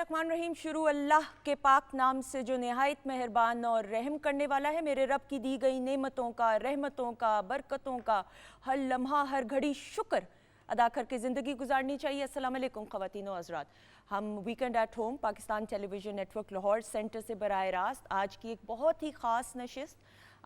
बिस्मिल्लाहिर्रहमानिर्रहीम। शुरू अल्लाह के पाक नाम से जो निहायत मेहरबान और रहम करने वाला है। मेरे रब की दी गई नेमतों का, रहमतों का, बरकतों का हर लम्हा हर घड़ी शुक्र अदा करके ज़िंदगी गुजारनी चाहिए। अस्सलाम वालेकुम ख़वातीन व हज़रात। हम weekend at home Pakistan television network Lahore centre से बराह रास्त आज की एक बहुत ही ख़ास नशिस्त,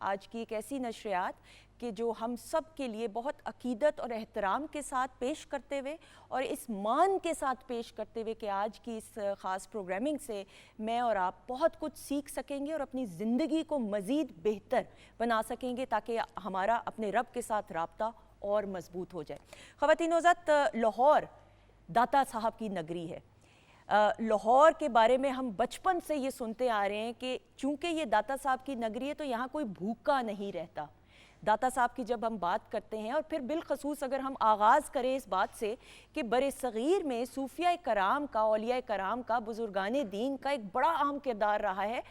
आज की एक ऐसी नशरियात कि जो हम सब के लिए बहुत अकीदत और एहतराम के साथ पेश करते हुए और इस मान के साथ पेश करते हुए कि आज की इस ख़ास प्रोग्रामिंग से मैं और आप बहुत कुछ सीख सकेंगे और अपनी ज़िंदगी को मज़ीद बेहतर बना सकेंगे ताकि हमारा अपने रब के साथ राब्ता और मजबूत हो जाए। ख़वातीन हज़रात, लाहौर दाता साहब की नगरी है। लाहौर के बारे में हम बचपन से ये सुनते आ रहे हैं कि चूँकि ये दाता साहब की नगरी है तो यहाँ कोई भूखा नहीं रहता। दाता साहब की जब हम बात करते हैं और फिर बिलखसूस अगर हम आगाज़ करें इस बात से कि बरे सग़ीर में सूफिया कराम का, औलिया कराम का, बुज़ुर्गान दीन का एक बड़ा अहम किरदार रहा है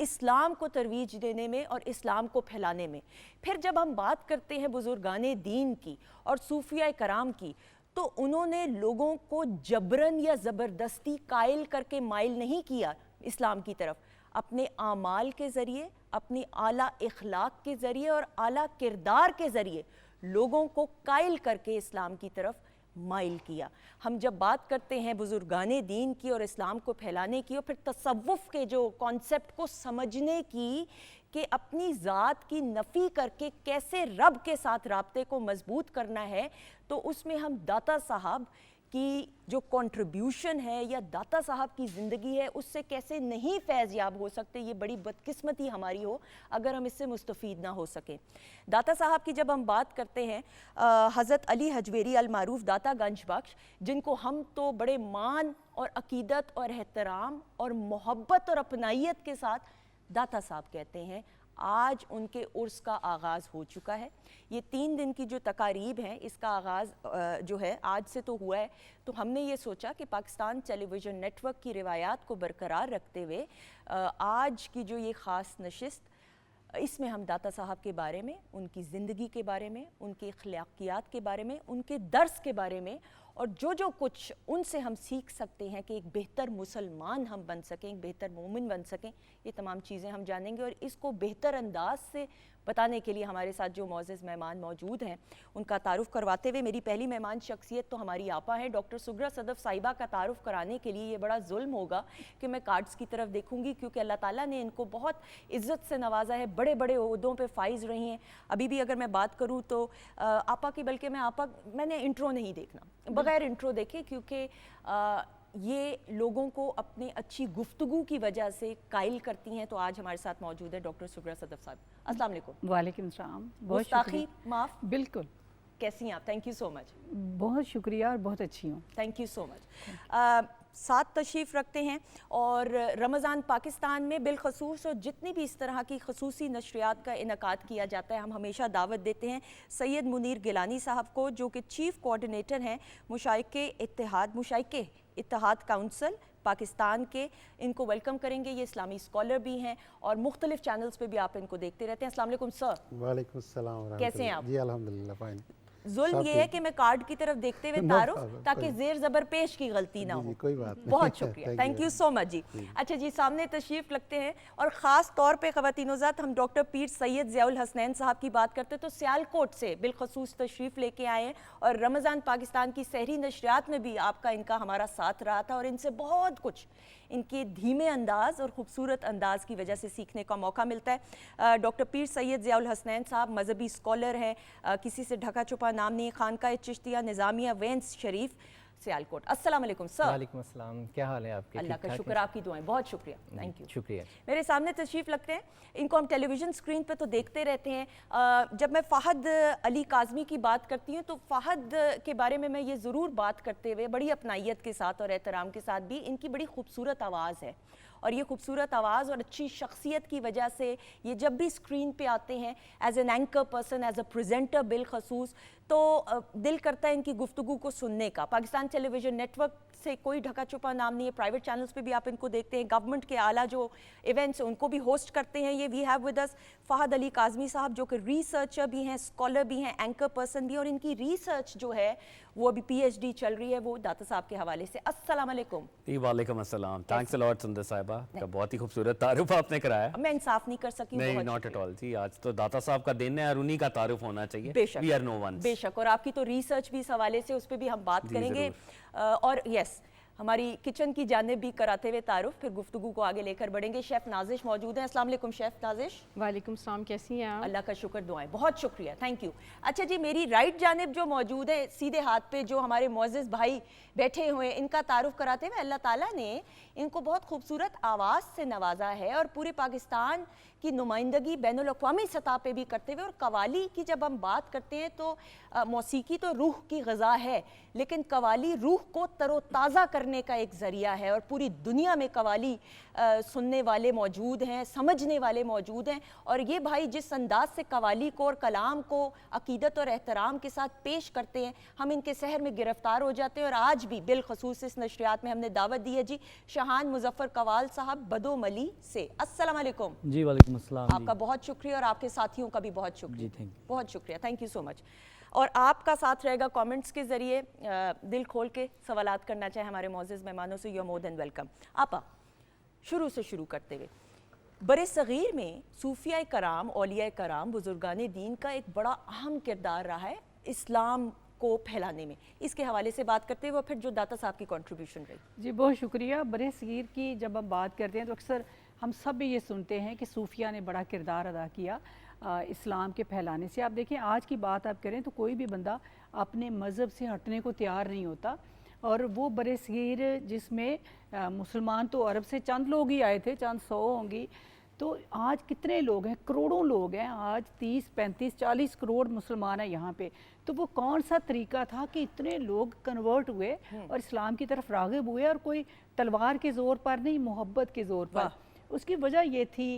इस्लाम को तरवीज देने में और इस्लाम को फैलाने में। फिर जब हम बात करते हैं बुज़ुर्गान दीन की और सूफिया कराम की तो उन्होंने लोगों को जबरन या ज़बरदस्ती कायल करके माइल नहीं किया इस्लाम की तरफ। अपने आमाल के ज़रिए, अपनी आला इखलाक के ज़रिए और आला किरदार के ज़रिए लोगों को कायल करके इस्लाम की तरफ माइल किया। हम जब बात करते हैं बुज़ुर्गाने दीन की और इस्लाम को फैलाने की और फिर तसव्वुफ़ के जो कॉन्सेप्ट को समझने की कि अपनी ज़ात की नफ़ी करके कैसे रब के साथ राब्ते को मज़बूत करना है, तो उसमें हम दाता साहब की जो कंट्रीब्यूशन है या दाता साहब की ज़िंदगी है उससे कैसे नहीं फैज़ याब हो सकते। ये बड़ी बदकिस्मती हमारी हो अगर हम इससे मुस्तफ़ीद ना हो सके। दाता साहब की जब हम बात करते हैं, हज़रत अली हजवेरी अल मारूफ दाता गंज बख्श, जिनको हम तो बड़े मान और अकीदत और एहतराम और मोहब्बत और अपनाइयत के साथ दाता साहब कहते हैं, आज उनके उर्स का आगाज़ हो चुका है। ये 3 दिन की जो तकारीब हैं इसका आगाज़ जो है आज से तो हुआ है। तो हमने ये सोचा कि पाकिस्तान टेलीविज़न नेटवर्क की रिवायात को बरकरार रखते हुए आज की जो ये ख़ास नशिस्त, इसमें हम दाता साहब के बारे में, उनकी ज़िंदगी के बारे में, उनके अखलाकियात के बारे में, उनके दर्स के बारे में और जो कुछ उनसे हम सीख सकते हैं कि एक बेहतर मुसलमान हम बन सकें, एक बेहतर मोमिन बन सकें, ये तमाम चीज़ें हम जानेंगे। और इसको बेहतर अंदाज से बताने के लिए हमारे साथ जो मोअज़्ज़ज़ मेहमान मौजूद हैं उनका तारुफ़ करवाते हुए, मेरी पहली मेहमान शख्सियत तो हमारी आपा हैं डॉक्टर सुगरा सदफ़ साहिबा का तारुफ़ कराने के लिए ये बड़ा जुल्म होगा कि मैं कार्ड्स की तरफ देखूंगी, क्योंकि अल्लाह ताला ने इनको बहुत इज़्ज़त से नवाजा है, बड़े बड़े ओहदों पे फाइज़ रही हैं। अभी भी अगर मैं बात करूँ तो आपा की, बल्कि मैंने इंट्रो नहीं देखना, बग़ैर इंट्रो देखे, क्योंकि ये लोगों को अपनी अच्छी गुफ्तगू की वजह से कायल करती हैं। तो आज हमारे साथ मौजूद है डॉक्टर सुगरा सदफ़ साहब। अस्सलाम वालेकुम। वालेकुम सलाम। बहुत शुक्रिया। माफ़, बिल्कुल। कैसी हैं आप? Thank you so much. बहुत शुक्रिया और बहुत अच्छी हूँ। Thank you so much. साथ तशरीफ़ रखते हैं और रमज़ान पाकिस्तान में बिलखसूस और जितनी भी इस तरह की खसूसी नशरियात का इनकाद किया जाता है, हम हमेशा दावत देते हैं सैयद मुनीर गिलानी साहब को, जो कि चीफ़ कोऑर्डिनेटर हैं मुशाइके इत्तेहाद काउंसिल पाकिस्तान के। इनको वेलकम करेंगे। ये इस्लामी स्कॉलर भी हैं और मुख्तलिफ चैनल्स पे भी आप इनको देखते रहते हैं। अस्सलाम वालेकुम सर। वालेकुम अस्सलाम। कैसे हैं आप? जी अल्हम्दुलिल्लाह फाइन। जुल्म ये है कि मैं कार्ड की तरफ देखते हुए तारुफ, ताकि जेर ज़बर पेश की गलती ना हो। कोई बात नहीं। बहुत शुक्रिया, थैंक यू सो मच जी। अच्छा जी, सामने तशरीफ़ रखते हैं और ख़ास तौर पे ख़वातीनो ज़ात हम डॉक्टर पीर सैयद ज़ियाउल हसनैन साहब की बात करते हैं तो सियालकोट से बिलखसूस तशरीफ़ लेके आए हैं और रमज़ान पाकिस्तान की सहरी नशरियात में भी आपका इनका हमारा साथ रहा था और इनसे बहुत कुछ इनके धीमे अंदाज़ और ख़ूबसूरत अंदाज़ की वजह से सीखने का मौका मिलता है। डॉक्टर पीर सैयद ज़ियाउल हसनैन साहब मजहबी स्कॉलर हैं, किसी से ढका छुपा नाम नहीं है, खानका चिश्तिया निज़ामिया वेंस शरीफ सियालकोट। अस्सलाम वालेकुम सर। वालेकुम अस्सलाम। क्या हाल है आपके? अल्लाह का शुक्र, आपकी दुआएं। बहुत शुक्रिया, थैंक यू। शुक्रिया। मेरे सामने तशरीफ़ लगते हैं, इनको हम टेलीविज़न स्क्रीन पे तो देखते रहते हैं। जब मैं फ़हद अली काज़मी की बात करती हूँ तो फ़हद के बारे में मैं ये ज़रूर बात करते हुए बड़ी अपनाइयत के साथ और एहतराम के साथ भी, इनकी बड़ी खूबसूरत आवाज़ है और ये खूबसूरत आवाज़ और अच्छी शख्सियत की वजह से ये जब भी स्क्रीन पे आते हैं as an anchor person, as a presenter बिलखसूस, तो दिल करता है इनकी गुफ्तगू को सुनने का। पाकिस्तान टेलीविज़न नेटवर्क से कोई ढका छुपा नाम नहीं है, प्राइवेट चैनल्स पे भी आप इनको देखते हैं, गवर्नमेंट के आला जो इवेंट्स उनको भी होस्ट करते हैं ये। We have with us Fahad Ali Kazmi साहब जो कि रिसर्चर भी हैं, स्कॉलर भी हैं, एंकर पर्सन भी, और इनकी रिसर्च जो है वो अभी PhD चल रही है वो दाता साहब के हवाले से। अस्सलाम वालेकुम। वालेकुम अस्सलाम। थैंक्स अ लॉट सुंदर साहिबा का बहुत ही खूबसूरत तारुफ आपने कराया। मैं इंसाफ नहीं कर सकी, नहीं, बहुत नॉट एट शुक्रिया। ऑल जी, आज तो दाता साहब का दिन है और उन्हीं का तारुफ होना चाहिए। बेशक, वी आर नो वंस। बेशक, और आपकी तो रिसर्च भी इस हवाले से, उस पर भी हम बात जी, करेंगे। और यस, हमारी किचन की जानिब भी कराते हुए तारुफ, फिर गुफ्तगू को आगे लेकर बढ़ेंगे। शेफ़ नाजिश मौजूद हैं। अस्सलाम वालेकुम शेफ़ नाजिश। वालेकुम सलाम, कैसी हैं आप? अल्लाह का शुक्र, दुआएं, बहुत शुक्रिया, थैंक यू। अच्छा जी, मेरी राइट जानिब जो मौजूद है सीधे हाथ पे जो हमारे मोअज़्ज़िज़ भाई बैठे हुए हैं, इनका तारुफ कराते हुए अल्लाह ताला ने इनको बहुत खूबसूरत आवाज़ से नवाजा है और पूरे पाकिस्तान की नुमाइंदगी बैनुल अक़वामी सतह पे भी करते हुए। और कवाली की जब हम बात करते हैं तो मौसीकी तो रूह की ग़िज़ा है, लेकिन कवाली रूह को तरोताज़ा करने का एक ज़रिया है। और पूरी दुनिया में कवाली सुनने वाले मौजूद हैं, समझने वाले मौजूद हैं, और ये भाई जिस अंदाज से कवाली को और कलाम को अकीदत और एहतराम के साथ पेश करते हैं, हम इनके सहर में गिरफ्तार हो जाते हैं। और आज भी बिलखसूस इस नशरियात में हमने दावत दी है जी शहान मुजफ्फर कवाल साहब बदोमली से। अस्सलाम वालेकुम। जी वालेकुम अस्सलाम। आपका बहुत शुक्रिया और आपके साथियों का भी बहुत शुक्रिया। जी, थैंक यू। बहुत शुक्रिया, थैंक यू सो मच। और आपका साथ रहेगा कमेंट्स के ज़रिए, दिल खोल के सवालात करना चाहे हमारे मोअज़्ज़िज़ मेहमानों से, you are more than welcome. आपा शुरू से शुरू करते हुए, बरे सग़ीर में सूफिया कराम, औलिया कराम, बुजुर्गान दीन का एक बड़ा अहम किरदार रहा है इस्लाम को फैलाने में। इसके हवाले से बात करते हुए फिर जो दाता साहब की कंट्रीब्यूशन रही। जी बहुत शुक्रिया। बरे सगीर की जब हम बात करते हैं तो अक्सर हम सब भी ये सुनते हैं कि सूफिया ने बड़ा किरदार अदा किया इस्लाम के फैलाने से। आप देखें आज की बात आप करें तो कोई भी बंदा अपने मज़हब से हटने को तैयार नहीं होता, और वो बरे सगीर जिसमें मुसलमान तो अरब से चंद लोग ही आए थे, चंद 100 होंगी, तो आज कितने लोग हैं, करोड़ों लोग हैं। आज 30, 35, 40 करोड़ मुसलमान हैं यहाँ पे। तो वो कौन सा तरीका था कि इतने लोग कन्वर्ट हुए और इस्लाम की तरफ राग़िब हुए, और कोई तलवार के ज़ोर पर नहीं, मोहब्बत के ज़ोर पर। उसकी वजह ये थी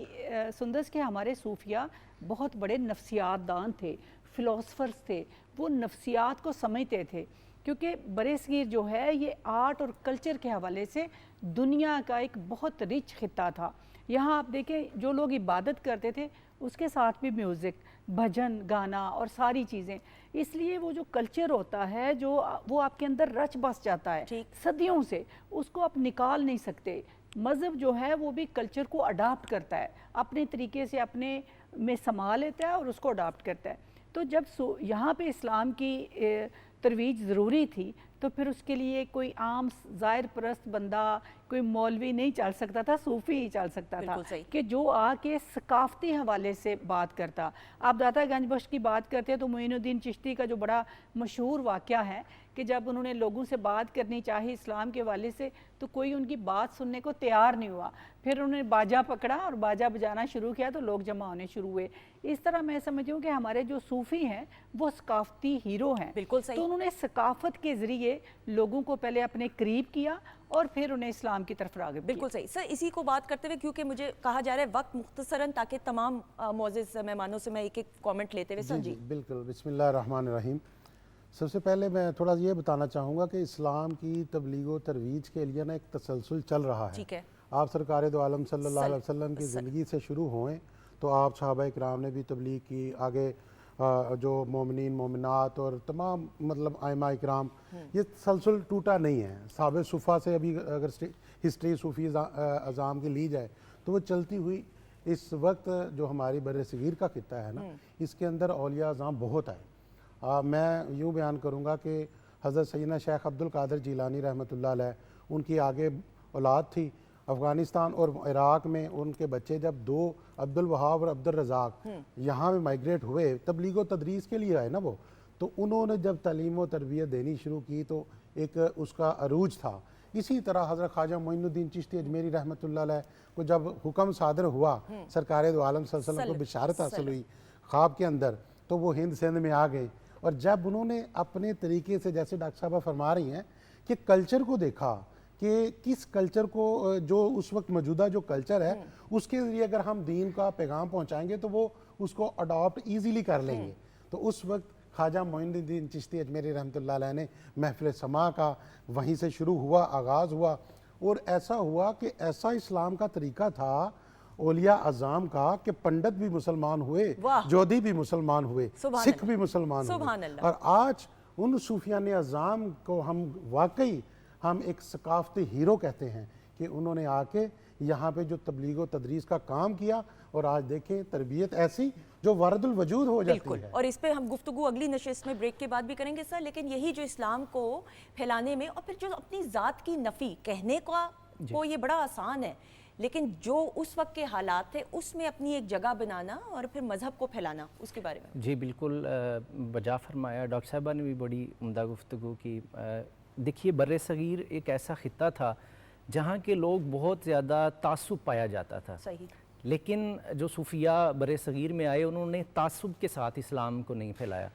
सुंदस के हमारे सूफिया बहुत बड़े नफ्सियात दान थे, फ़िलोसफ़र्स थे, वो नफ्सियात को समझते थे। क्योंकि बरेसगीर जो है ये आर्ट और कल्चर के हवाले से दुनिया का एक बहुत रिच खित्ता था। यहाँ आप देखें जो लोग इबादत करते थे उसके साथ भी म्यूज़िक, भजन गाना और सारी चीज़ें, इसलिए वो जो कल्चर होता है जो वो आपके अंदर रच बस जाता है सदियों से, उसको आप निकाल नहीं सकते। मज़हब जो है वो भी कल्चर को अडाप्ट करता है, अपने तरीके से अपने में समा लेता है और उसको अडाप्ट करता है। तो जब यहाँ पे इस्लाम की तरवीज ज़रूरी थी तो फिर उसके लिए कोई आम ज़ाहिर परस्त बंदा, कोई मौलवी नहीं चल सकता था, सूफ़ी ही चल सकता था कि जो आके सकाफ़ती हवाले से बात करता। आप दाता गंज बख्श की बात करते हैं तो मोइनुद्दीन चिश्ती का जो बड़ा मशहूर वाक़या है कि जब उन्होंने लोगों से बात करनी चाहिए इस्लाम के हवाले से तो कोई उनकी बात सुनने को तैयार नहीं हुआ, फिर उन्होंने बाजा पकड़ा और बाजा बजाना शुरू किया तो लोग जमा होने शुरू हुए। इस तरह मैं समझूँ कि हमारे जो सूफ़ी हैं वो सकाफ़ती हीरो हैं। बिल्कुल सही। तो उन्होंने सकाफ़त के ज़रिए लोगों को पहले अपने करीब किया और फिर उन्हें इस्लाम की तरफ राग़िब किया। बिल्कुल सही सर। इसी को बात करते हुए क्योंकि मुझे कहा जा रहा है वक्त मुख्तसरन, ताकि तमाम मोअज़्ज़िज़ मेहमानों से मैं एक एक कमेंट लेते हुए जी बिल्कुल। बिस्मिल्लाहिर्रहमानिर्रहीम। सबसे पहले मैं थोड़ा ये बताना चाहूँगा कि इस्लाम की तबलीग व तरवीज के लिए ना एक तसलसल चल रहा है। ठीक है। आप सरकार दो आलम सल्लल्लाहु अलैहि वसल्लम की ज़िंदगी से शुरू हुए तो आप सहाबा इकराम ने भी तबलीग की, आगे जो मोमिनीन मोमिनात और तमाम मतलब आइमा इकराम, ये तसलसल टूटा नहीं है। साबिक़ सुफ़ा से अभी अगर हिस्ट्री सूफ़ी अज़ाम की ली जाए तो वो चलती हुई इस वक्त जो हमारी बर सगीर का खित्ता है ना, इसके अंदर औलिया अज़ाम बहुत आए। मैं यूँ बयान करूँगा कि हज़रत सैयदना शेख अब्दुल कादिर जिलानी रहमतुल्लाह अलैह, उनकी आगे औलाद थी अफ़गानिस्तान और इराक़ में। उनके बच्चे जब 2 अब्दुल वहाब और अब्दुल रज़ाक यहाँ में माइग्रेट हुए तबलीग व तदरीस के लिए आए ना वो, तो उन्होंने जब तालीम व तरबियत देनी शुरू की तो एक उसका अरूज था। इसी तरह हज़रत ख्वाजा मोइनुद्दीन चिश्ती अजमेरी रहमतुल्लाह अलैह को जब हुक्म सादर हुआ, सरकार दो आलम सल्लल्लाहु अलैहि वसल्लम को बिशारत हासिल हुई ख्वाब के अंदर, तो वो हिंद सिंध में आ गए। और जब उन्होंने अपने तरीके से, जैसे डॉक्टर साहबा फरमा रही हैं कि कल्चर को देखा कि किस कल्चर को, जो उस वक्त मौजूदा जो कल्चर है उसके ज़रिए अगर हम दीन का पैगाम पहुंचाएंगे तो वो उसको अडॉप्ट ईजीली कर लेंगे। तो उस वक्त ख्वाजा मोइनुद्दीन चिश्ती अजमेरी रहमतुल्लाह अलैह ने महफिल समा का वहीं से शुरू हुआ, आगाज़ हुआ। और ऐसा हुआ कि ऐसा इस्लाम का तरीका था औलिया अज़ाम का कि पंडित भी मुसलमान हुए, वाह। जोधी भी मुसलमान हुए, सुभान सिख अल्लाह। भी मुसलमान सुभान हुए। अल्लाह। और आज उन सूफियान अज़ाम को हम एक सकाफती हीरो कहते हैं कि उन्होंने आके यहाँ पे जो तबलीग व तदरीस का काम किया, और आज देखें तरबियत ऐसी जो वारदुल वजूद हो जाती बिल्कुल, है। और इस पे हम गुफ्तगू अगली नशिस्त में ब्रेक के बाद भी करेंगे सर। लेकिन यही जो इस्लाम को फैलाने में, और फिर जो अपनी ज़ात की नफ़ी कहने का को ये बड़ा आसान है, लेकिन जो उस वक्त के हालात थे उसमें अपनी एक जगह बनाना और फिर मज़हब को फैलाना, उसके बारे में। जी बिल्कुल बजा फरमाया। डॉक्टर साहबा ने भी बड़ी उम्दा गुफ्तगू की। देखिए बर्रे सगीर एक ऐसा ख़ित्ता था जहाँ के लोग बहुत ज़्यादा तासुब पाया जाता था। सही। लेकिन जो सूफिया बर्रे सगीर में आए उन्होंने तासुब के साथ इस्लाम को नहीं फैलाया,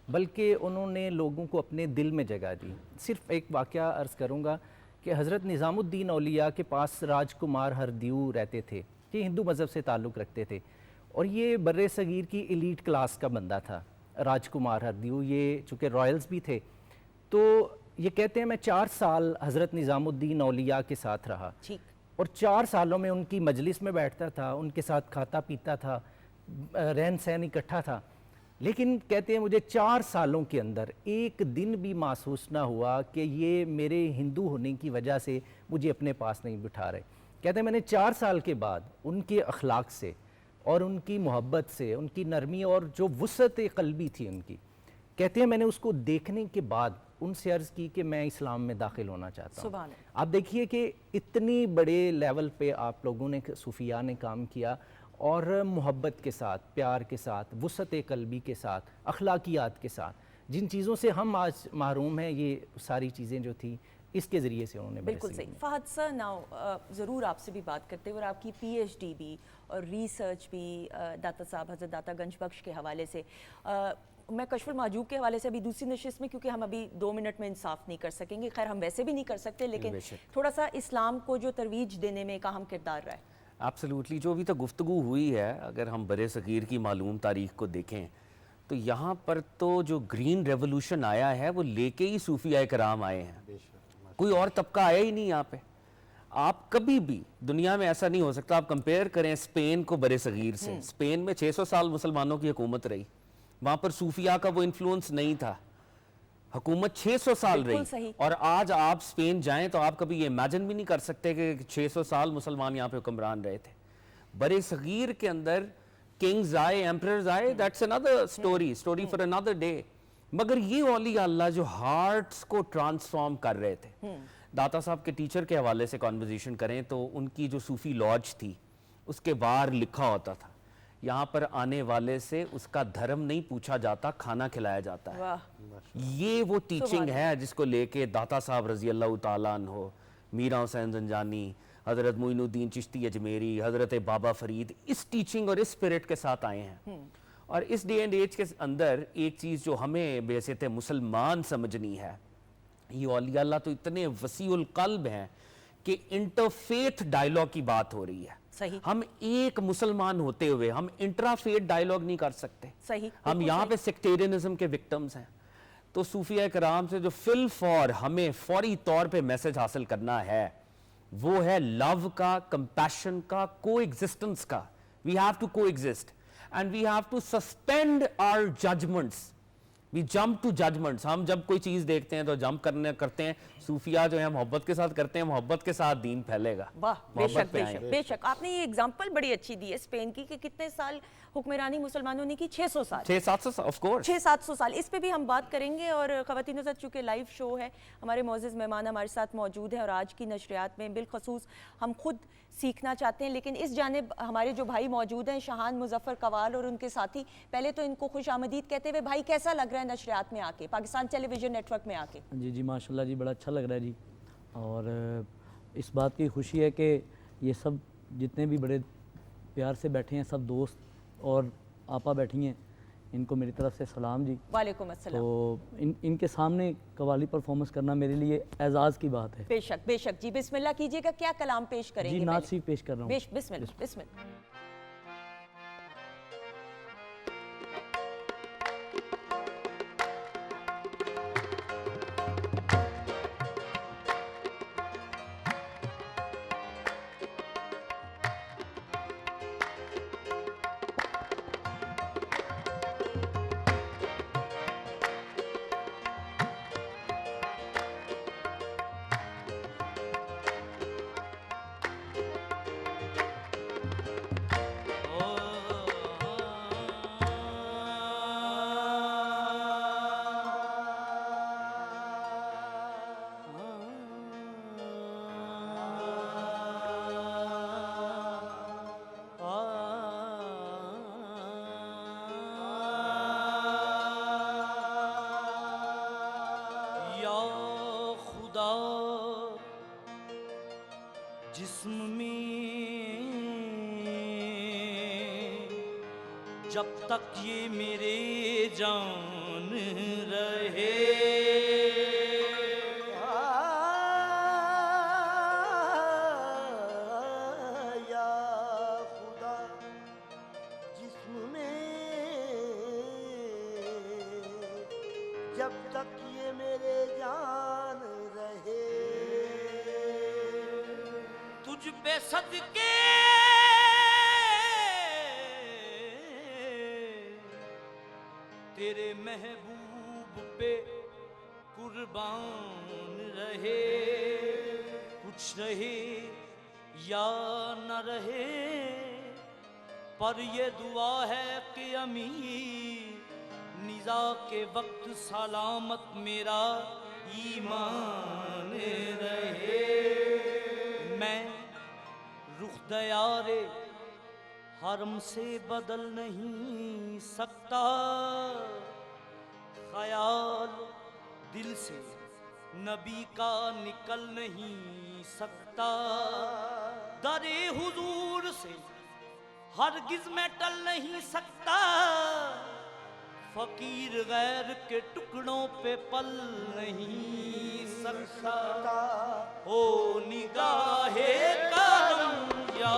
बल्कि उन्होंने लोगों को अपने दिल में जगह दी। सिर्फ़ एक वाक़या अर्ज़ करूँगा कि हज़रत निज़ामुद्दीन औलिया के पास राजकुमार हरदीऊ रहते थे, ये हिंदू मज़हब से ताल्लुक़ रखते थे, और ये बर्रे सगीर की एलीट क्लास का बंदा था राजकुमार हरदीऊ। ये चूँकि रॉयल्स भी थे, तो ये कहते हैं मैं 4 साल हज़रत निज़ामुद्दीन औलिया के साथ रहा, ठीक। और 4 सालों में उनकी मजलिस में बैठता था, उनके साथ खाता पीता था, रहन सहन इकट्ठा था। लेकिन कहते हैं मुझे 4 सालों के अंदर एक दिन भी महसूस ना हुआ कि ये मेरे हिंदू होने की वजह से मुझे अपने पास नहीं बिठा रहे। कहते हैं मैंने 4 साल के बाद उनके अखलाक से और उनकी मोहब्बत से, उनकी नरमी और जो वुसअत क़ल्बी थी उनकी, कहते हैं मैंने उसको देखने के बाद उनसे अर्ज़ की कि मैं इस्लाम में दाखिल होना चाहता हूँ। सुभान आप देखिए कि इतनी बड़े लेवल पे आप लोगों ने, सूफिया ने काम किया, और मोहब्बत के साथ, प्यार के साथ, वुसअत क़ल्बी के साथ, अखलाकियात के साथ, जिन चीज़ों से हम आज महरूम हैं, ये सारी चीज़ें जो थी इसके ज़रिए से उन्होंने बिल्कुल सही। फहद सर, नाउ ज़रूर आपसे भी बात करते हुए, और आपकी PhD भी और रिसर्च भी दाता साहब हज़रत दाता गंज बख्श के हवाले से, मैं कशफुल माजूब के हवाले से अभी दूसरी नशिस्त में, क्योंकि हम अभी 2 मिनट में इंसाफ नहीं कर सकेंगे, खैर हम वैसे भी नहीं कर सकते, लेकिन थोड़ा सा इस्लाम को जो तरवीज देने में एक अहम किरदार रहा है। एब्सोल्युटली, जो अभी तक गुफ्तगू हुई है, अगर हम बरे सगीर की मालूम तारीख़ को देखें तो यहाँ पर तो जो ग्रीन रेवोल्यूशन आया है वो लेके ही सूफिया कराम आए हैं, कोई और तबका आया ही नहीं यहाँ पे। आप कभी भी दुनिया में ऐसा नहीं हो सकता, आप कंपेयर करें स्पेन को बरे सगीर से, स्पेन में 600 साल मुसलमानों की हुकूमत रही, वहाँ पर सूफिया का वो इन्फ्लुएंस नहीं था, हुकूमत 600 साल रही। और आज आप स्पेन जाएं तो आप कभी ये इमेजिन भी नहीं कर सकते कि 600 साल मुसलमान यहाँ पे हुक्मरान रहे थे। बरे सगीर के अंदर किंग्स आए, एम्परर्स आए, that's another story for another day. मगर ये औलिया अल्लाह जो हार्ट्स को ट्रांसफॉर्म कर रहे थे, दाता साहब के टीचर के हवाले से कॉन्वर्जेशन करें तो उनकी जो सूफी लॉज थी उसके बाहर लिखा होता था, यहाँ पर आने वाले से उसका धर्म नहीं पूछा जाता, खाना खिलाया जाता है। ये वो टीचिंग है जिसको लेके दाता साहब रजी अल्लाह ताला अन्हो, मीरा हुसैन ज़ंजानी, हज़रत मोइनुद्दीन चिश्ती अजमेरी, हज़रत बाबा फरीद इस टीचिंग और इस स्पिरिट के साथ आए हैं। और इस डे एंड एज के अंदर एक चीज़ जो हमें बेसित मुसलमान समझनी है, ये औलिया अल्लाह तो इतने वसीउल क़ल्ब हैं कि इंटरफेथ डायलॉग की बात हो रही है। सही। हम एक मुसलमान होते हुए हम इंट्राफेथ डायलॉग नहीं कर सकते। सही। हम यहाँ पे सेक्टेरियनिज्म के विक्टिम्स हैं। तो सूफिया कराम से जो फिल फॉर हमें फौरी तौर पे मैसेज हासिल करना है वो है लव का, कंपैशन का, को एग्जिस्टेंस का। We have to coexist and we have to suspend our judgments. We jump to judgments. हम जब कोई चीज देखते हैं तो जंप करते हैं। सूफिया जो है मोहब्बत के साथ करते हैं, मोहब्बत के साथ दीन फैलेगा। वाह, बेशक बेशक बेशक। आपने ये एग्जांपल बड़ी अच्छी दी है स्पेन की कि कितने साल हुक्मरानी मुसलमानों ने की, 600 साल, 600-700 ऑफ कोर्स, 600-700 साल। इस पे भी हम बात करेंगे। और ख़वातीनो साथ चूँकि लाइव शो है, हमारे मोअज़्ज़िज़ मेहमान हमारे साथ मौजूद हैं और आज की नशरियात में बिलखसूस हम खुद सीखना चाहते हैं। लेकिन इस जानिब हमारे जो भाई मौजूद हैं, शाहान मुज़फ़्फ़र कवाल और उनके साथी, पहले तो इनको खुश आमदीद कहते हुए, भाई कैसा लग रहा है नशरियात में आके, पाकिस्तान टेलीविज़न नेटवर्क में आके? जी माशाल्लाह जी, बड़ा अच्छा लग रहा है जी। और इस बात की खुशी है कि ये सब जितने भी बड़े प्यार से बैठे हैं, सब दोस्त और आपा बैठी हैं, इनको मेरी तरफ से सलाम जी। वालेकुम अस्सलाम। तो इनके सामने कवाली परफॉर्मेंस करना मेरे लिए एजाज़ की बात है। बेशक बेशक जी। बिस्मिल्लाह कीजिएगा, क्या कलाम पेश करेंगे? जी नात सी पेश कर रहा हूँ। बिस्मिल्लाह बिस्मिल्लाह। जब तक ये मेरे जान रहे। या खुदा जिस्म में जब तक ये मेरे जान रहे। तुझ पे सदके तेरे महबूब पे कुर्बान रहे। कुछ रहे या न रहे, पर ये दुआ है कि अमीर निज़ा के वक्त सलामत मेरा ईमान रहे। मैं रुख दयारे हरम से बदल नहीं सकता, ख्याल दिल से नबी का निकल नहीं सकता। दरे हुजूर से हरगिज मैं टल नहीं सकता, फकीर गैर के टुकड़ों पे पल नहीं सकता। ओ निगाहे करम या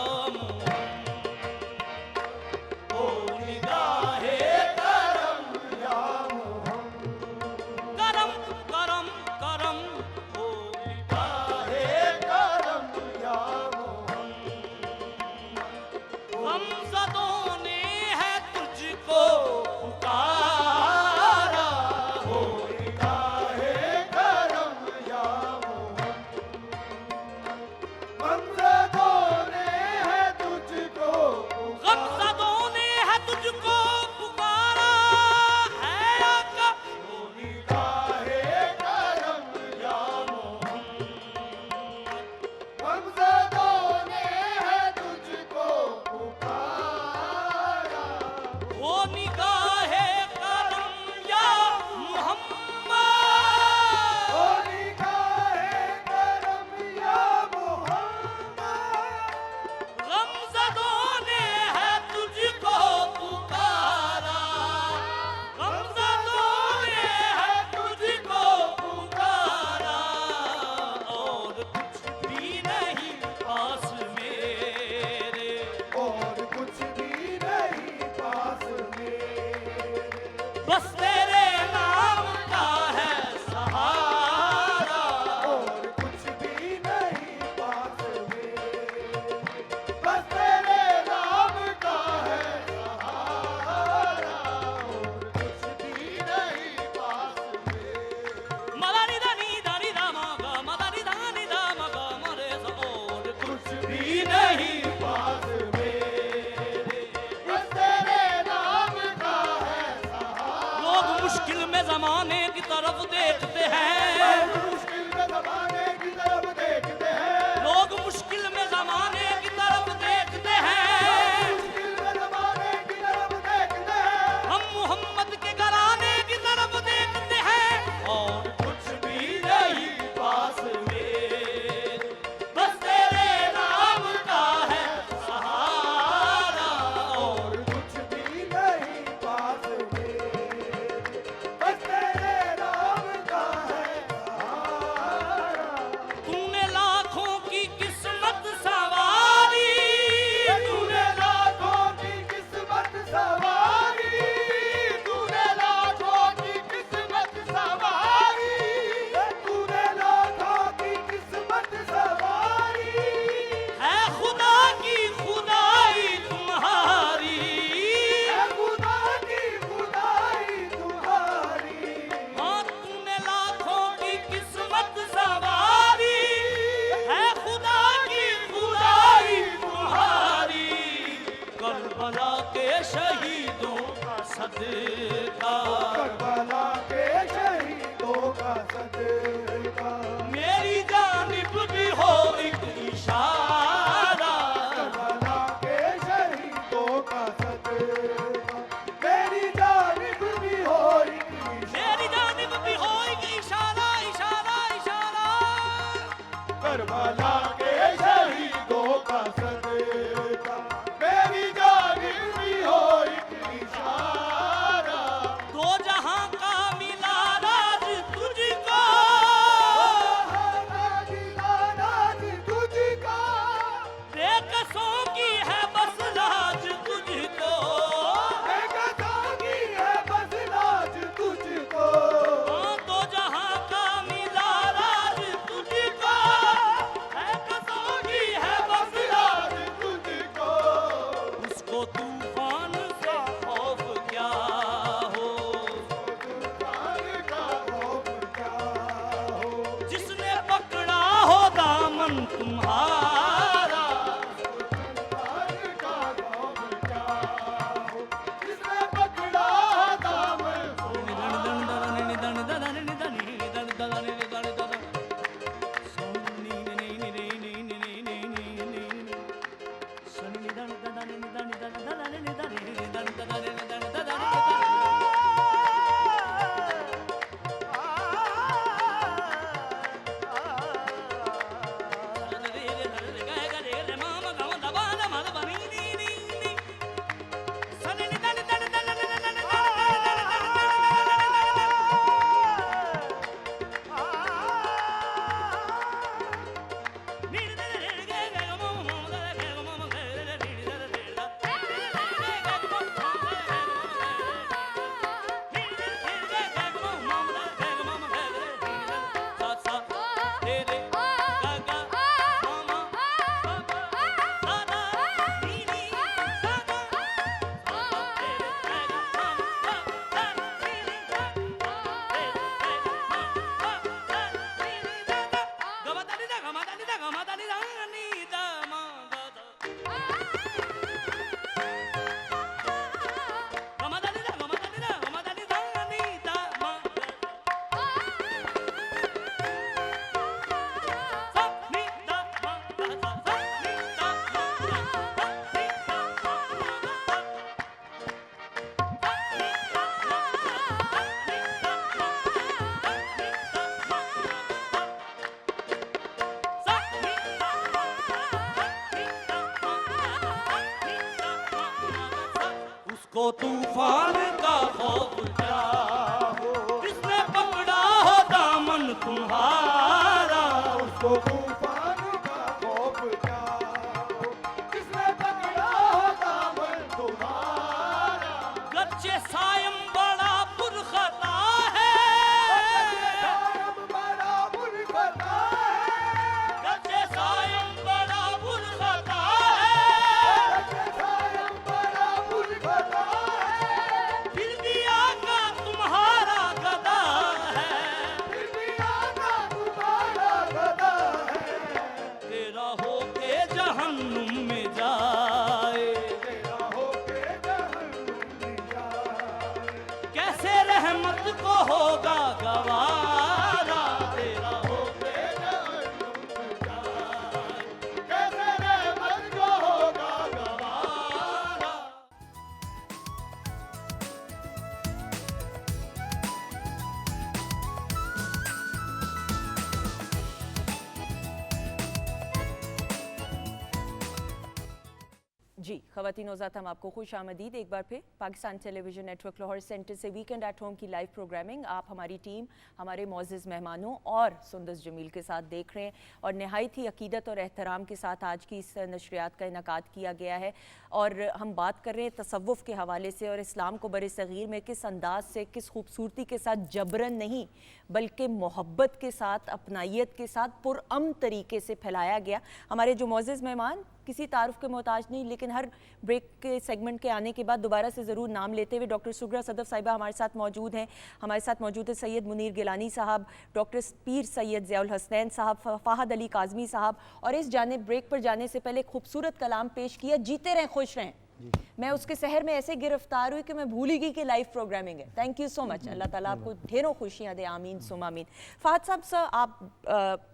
उसको तूफान का खौफ क्या हो, किसने पकड़ा हो दामन तुम्हारा, उसको तूफान का खौफ क्या हो, किसने पकड़ा हो दामन तुम्हारा। गच्चे सायम बड़ा पुरखता है, बड़ा पुरखता है, गच्चे सायम बड़ा पुरखता है, गच्चे सायम बड़ा पुरखता है, फिर भी आका तुम्हारा गदा है, फिर भी आका तुम्हारा गदा है, तेरा होके जहन्नुम में जाए, तेरा होके जहन्नुम में जाए, कैसे रहमत को होगा गवारा, तेरा होके जहन्नुम में जाए, कैसे रहमत को होगा गवारा। जी ख़वातीन नौज़ात, हम आपको खुश आमदीद एक बार फिर Pakistan television network Lahore centre से वीकेंड एट होम की लाइव प्रोग्रामिंग आप हमारी टीम, हमारे मोअज़्ज़ज़ मेहमानों और सुंदस जमील के साथ देख रहे हैं। और नहायत ही अकीदत और एहतराम के साथ आज की इस नशरियात का इनकाद किया गया है और हम बात कर रहे हैं तसव्वुफ़ के हवाले से और इस्लाम को बर सग़ीर में किस अंदाज से, किस खूबसूरती के साथ, जबरन नहीं बल्कि मोहब्बत के साथ, अपनाइयत के साथ, पुरअमन तरीके से फैलाया गया। हमारे जो मोअज़्ज़ज़ मेहमान किसी तारुफ के मोहताज नहीं, लेकिन हर ब्रेक के सेगमेंट के आने के बाद दोबारा से ज़रूर नाम लेते हुए डॉक्टर सुगरा सदफ साहिबा हमारे साथ मौजूद हैं। हमारे साथ मौजूद है सैयद मुनीर गिलानी साहब, डॉक्टर पीर सैयद ज़ियाउल हसनैन साहब, फ़ाहद अली काज़मी साहब, और इस जानिब ब्रेक पर जाने से पहले खूबसूरत कलाम पेश किया, जीते रहें खुश रहें। मैं उसके शहर में ऐसे गिरफ्तार हुई कि मैं भूल ही गई कि लाइव प्रोग्रामिंग है। Thank you so much. Allah ताला आपको ढेरों खुशियाँ दे, आमीन सुम आमीन। फ़ाहद साहब सर, आप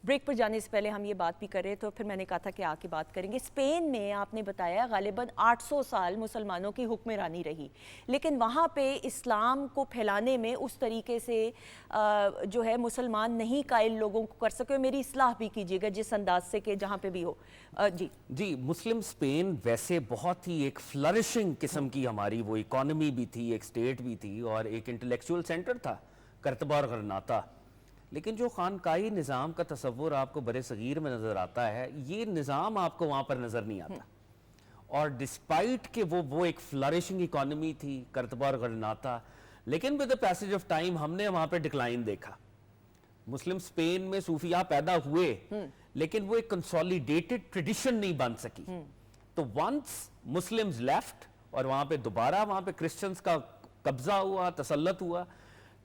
ब्रेक पर जाने से पहले हम ये बात भी कर रहे तो फिर मैंने कहा था कि आके बात करेंगे। स्पेन में आपने बताया गालिबन 800 साल मुसलमानों की हुक्मरानी रही, लेकिन वहाँ पे इस्लाम को फैलाने में उस तरीके से जो है मुसलमान नहीं कायल लोगों को कर सके। मेरी इस्लाह भी कीजिएगा जिस अंदाज से कि जहाँ पे भी हो। जी मुस्लिम स्पेन वैसे बहुत ही एक फ्लरिशिंग किस्म की हमारी वो इकॉनमी भी थी, एक स्टेट भी थी और एक इंटेलेक्चुअल सेंटर था, करतबा और गरनाता। लेकिन जो खानकाई निज़ाम का तसव्वुर आपको बड़े सगीर में नज़र आता है, ये निज़ाम आपको वहाँ पर नज़र नहीं आता। और डिस्पाइट कि वो एक फ्लरिशिंग इकॉनमी थी, करतबा और गरनाता, लेकिन with the passage of time हमने वहाँ पे डिक्लाइन देखा। मुस्लिम स्पेन में सूफिया पैदा हुए, लेकिन वो एक कंसोलिडेटेड ट्रेडिशन नहीं बन सकी। तो वंस मुस्लिम्स लेफ्ट और वहाँ पे दोबारा वहाँ पे क्रिश्चियंस का कब्जा हुआ, तसल्लत हुआ,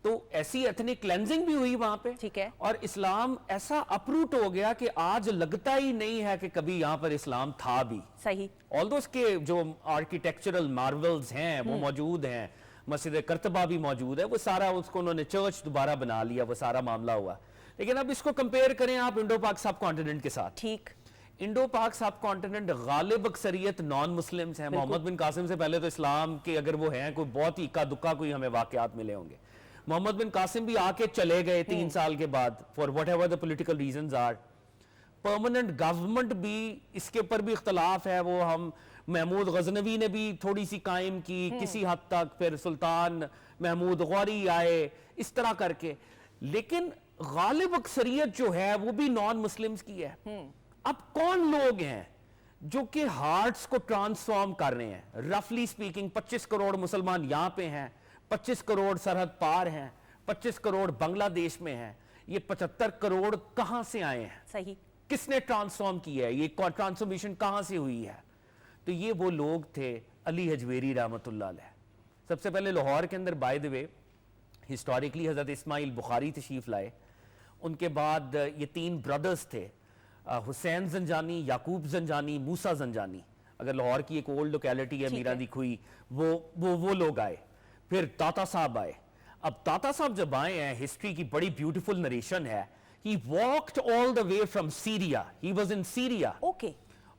तो ऐसी एथनिक क्लेंजिंग भी हुई वहां पे। ठीक है। और इस्लाम ऐसा अपरूट हो गया कि आज लगता ही नहीं है कि कभी यहां पर इस्लाम था भी। सही। ऑल्दो उसके जो आर्किटेक्चरल मार्वल्स हैं वो मौजूद हैं, मस्जिद करतबा भी मौजूद है, वो सारा उसको उन्होंने चर्च दोबारा बना लिया, वो सारा मामला हुआ। लेकिन अब इसको कंपेयर करें आप इंडो पाक सब कॉन्टिनेंट के साथ। ठीक। इंडो पाक सब कॉन्टिनेंट गालिब अक्सरियत नॉन मुस्लिम्स हैं। मोहम्मद बिन कासिम से पहले तो इस्लाम के अगर वो हैं कोई बहुत ही इक्का दुक्का कोई हमें वाकयात मिले होंगे। मोहम्मद बिन कासिम भी आके चले गए 3 साल के बाद, for whatever the political reasons are. Permanent government भी, इसके ऊपर भी इख्तलाफ है, वो हम महमूद गजनवी ने भी थोड़ी सी कायम की किसी हद तक, फिर सुल्तान महमूद गौरी आए, इस तरह करके। लेकिन गालिब अक्सरियत जो है वो भी नॉन मुस्लिम्स की है। अब कौन लोग हैं जो कि हार्ट्स को ट्रांसफॉर्म कर रहे हैं? रफली स्पीकिंग 25 करोड़ मुसलमान यहाँ पे हैं, 25 करोड़ सरहद पार हैं, 25 करोड़ बांग्लादेश में हैं। ये 75 करोड़ कहां से आए हैं? सही। किसने ट्रांसफॉर्म किया है? ये ट्रांसफॉर्मेशन कहां से हुई है? तो ये वो लोग थे अली हजवेरी रहमतुल्लाह अलैह। सबसे पहले लाहौर के अंदर बाय द वे हिस्टोरिकली हजरत इस्माइल बुखारी तशरीफ लाए। उनके बाद ये 3 ब्रदर्स थे, हुसैन जंजानी, याकूब जंजानी, मूसा जंजानी। अगर लाहौर की एक ओल्ड लोकेलिटी है मीरा दी खुई, वो लोग आए। फिर ताता साहब आए। अब ताता साहब जब आए हैं, हिस्ट्री की बड़ी ब्यूटीफुल नरेशन है, he walked all the way from Syria, he was in Syria। Okay.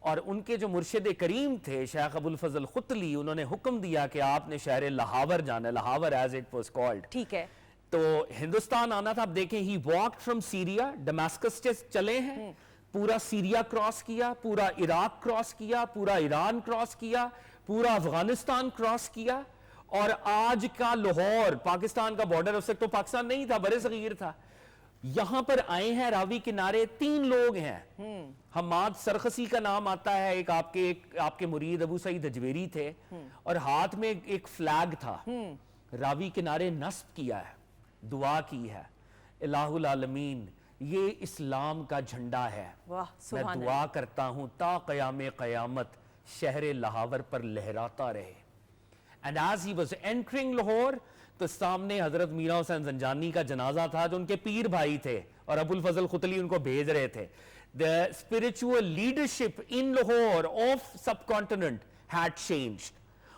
और उनके जो मुर्शिद करीम थे शेख अबुल फजल खुतली, उन्होंने हुक्म दिया कि आपने शहर लाहौर जाना है, Lahore as it was called. ठीक है। तो हिंदुस्तान आना था। अब देखें, he walked from Syria, Damascus से चले हैं, پورا سیریا کراس کیا, پورا عراق کراس کیا, پورا ایران کراس کیا, پورا افغانستان کراس کیا, اور آج کا لاہور پاکستان کا بارڈر اس وقت تو پاکستان نہیں تھا, بر صغیر تھا. یہاں پر آئے ہیں راوی کنارے 3 لوگ ہیں. حماد سرخسی کا نام آتا ہے, ایک آپ کے مرید ابو سعید اجویری تھے, اور ہاتھ میں ایک فلیگ تھا. راوی کنارے نصب کیا ہے, دعا کی ہے, الہ العالمین یہ اسلام کا جھنڈا ہے, میں دعا کرتا ہوں تا قیام قیامت شہر لاہور پر لہراتا رہے. And as he was entering Lahore, تو سامنے حضرت میرا حسین زنجانی کا جنازہ تھا جو ان کے پیر بھائی تھے, اور ابو الفضل ختلی ان کو بھیج رہے تھے. The spiritual leadership in Lahore of subcontinent had changed.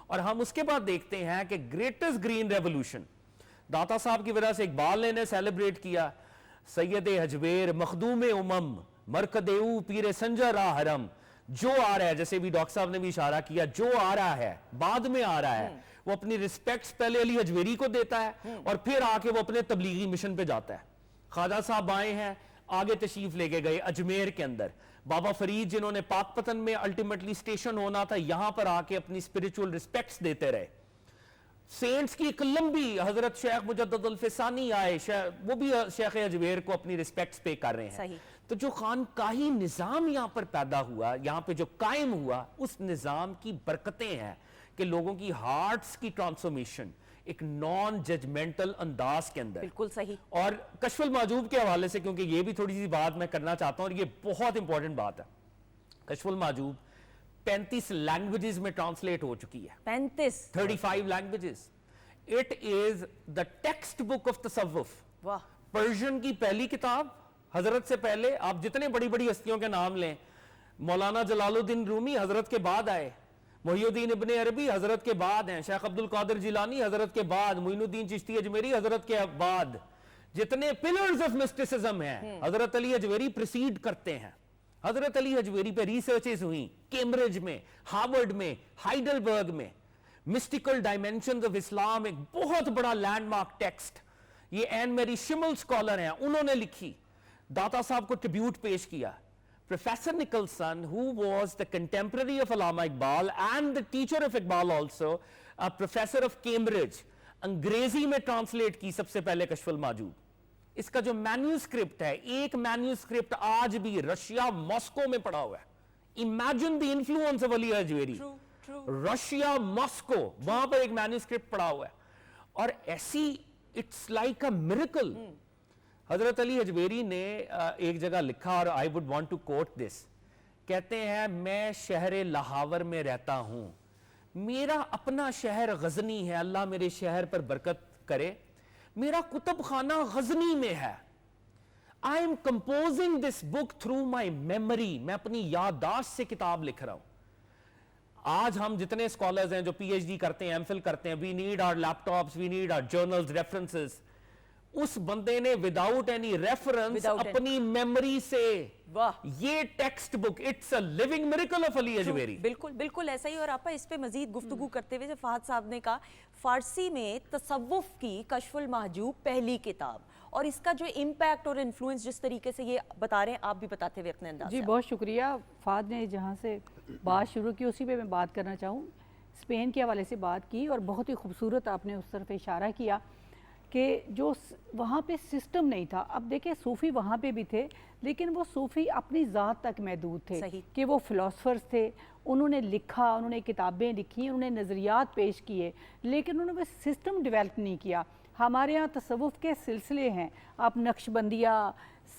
اور ہم اس کے بعد دیکھتے ہیں کہ greatest green revolution داتا صاحب کی وجہ سے اقبال نے سیلیبریٹ کیا. سید حجویر مخدوم امم مرکدیو پیر سنجر راہ حرم, جو آ رہا ہے, جیسے بھی ڈاکٹر صاحب نے بھی اشارہ کیا, جو آ رہا ہے بعد میں آ رہا ہے, وہ اپنی ریسپیکٹس پہلے علی حجویری کو دیتا ہے اور پھر آ کے وہ اپنے تبلیغی مشن پہ جاتا ہے. خواجہ صاحب آئے ہیں, آگے تشریف لے کے گئے اجمیر کے اندر. بابا فرید جنہوں نے پاک پتن میں الٹیمیٹلی سٹیشن ہونا تھا, یہاں پر آ کے اپنی اسپرچول ریسپیکٹس دیتے رہے. سینٹس کی ایک لمبی, حضرت شیخ مجدد الفسانی آئے, وہ بھی شیخ حجویر کو اپنی ریسپیکٹس پے کر رہے ہیں. تو جو خانقاہی نظام یہاں پر پیدا ہوا, یہاں پہ جو قائم ہوا, اس نظام کی برکتیں ہیں کہ لوگوں کی ہارٹس کی ٹرانسفارمیشن ایک نان ججمنٹل انداز کے اندر. بالکل صحیح. اور کشف المحجوب کے حوالے سے, کیونکہ یہ بھی تھوڑی سی بات میں کرنا چاہتا ہوں اور یہ بہت امپورٹنٹ بات ہے, کشف المحجوب 35 لینگویجز میں ٹرانسلیٹ ہو چکی ہے. 35 languages. It is the text book of تصوف. پرشین کی پہلی کتاب, حضرت سے پہلے آپ جتنے بڑی بڑی ہستیوں کے نام لیں, مولانا جلال الدین رومی حضرت کے بعد آئے, محی الدین ابن عربی حضرت کے بعد ہیں, شیخ عبد القادر جیلانی حضرت کے بعد, معین الدین چشتی اجمیری حضرت کے بعد. جتنے پلرز آف مسٹسزم ہیں, حضرت علی حجویری پریسیڈ کرتے ہیں. حضرت علی حجویری پہ ریسرچز ہوئیں کیمبرج میں, ہارورڈ میں, ہائیڈلبرگ میں. مسٹیکل ڈائمینشنز آف اسلام ایک بہت بڑا لینڈ مارک ٹیکسٹ, یہ این میری شمل سکولر ہیں, انہوں نے لکھی. داتا صاحب کو ٹریبیوٹ پیش کیا. Professor Nicholson, who was the contemporary of Allama Iqbal and the teacher of Iqbal also, a professor of Cambridge, انگریزی میں ٹرانسلیٹ کی سب سے پہلے کشف المحجوب. اس کا جو مینیوسکرپٹ ہے, ایک مینیوسکرپٹ آج بھی رشیا ماسکو میں پڑا ہوا ہے. Imagine the influence of Ali Hajweri. Russia Moscow, وہاں پر ایک مینیوسکرپٹ پڑا ہوا ہے, اور ایسی it's like a miracle. حضرت علی حجویری نے ایک جگہ لکھا, اور I would want to quote this, کہتے ہیں میں شہر لاہور میں رہتا ہوں, میرا اپنا شہر غزنی ہے, اللہ میرے شہر پر برکت کرے, میرا کتب خانہ غزنی میں ہے. I am composing this book through my memory, میں اپنی یادداشت سے کتاب لکھ رہا ہوں. آج ہم جتنے اسکالرز ہیں جو پی ایچ ڈی کرتے ہیں, ایم فل کرتے ہیں, we need our laptops, we need our journals, references. اس بندے نے وداؤٹ اینی ریفرنس اپنی میموری سے یہ textbook, it's a living miracle of Ali Hujwiri. بالکل بالکل ایسا ہی. اور آپا اس پہ مزید گفتگو کرتے ہوئے فہد صاحب نے کہا فارسی میں تصوف کی کشف المحجوب پہلی کتاب, اور اس کا جو امپیکٹ اور انفلوئنس جس طریقے سے یہ بتا رہے ہیں, آپ بھی بتاتے ہوئے اپنے انداز. جی بہت شکریہ. فہد نے جہاں سے بات شروع کی اسی پہ میں بات کرنا چاہوں. اسپین کے حوالے سے بات کی, اور بہت ہی خوبصورت آپ نے اس طرف اشارہ کیا کہ جو وہاں پہ سسٹم نہیں تھا. اب دیکھیں صوفی وہاں پہ بھی تھے, لیکن وہ صوفی اپنی ذات تک محدود تھے کہ وہ فلاسفرز تھے, انہوں نے لکھا, انہوں نے کتابیں لکھی, انہوں نے نظریات پیش کیے, لیکن انہوں نے سسٹم ڈیولپ نہیں کیا. ہمارے ہاں تصوف کے سلسلے ہیں, آپ نقشبندیہ,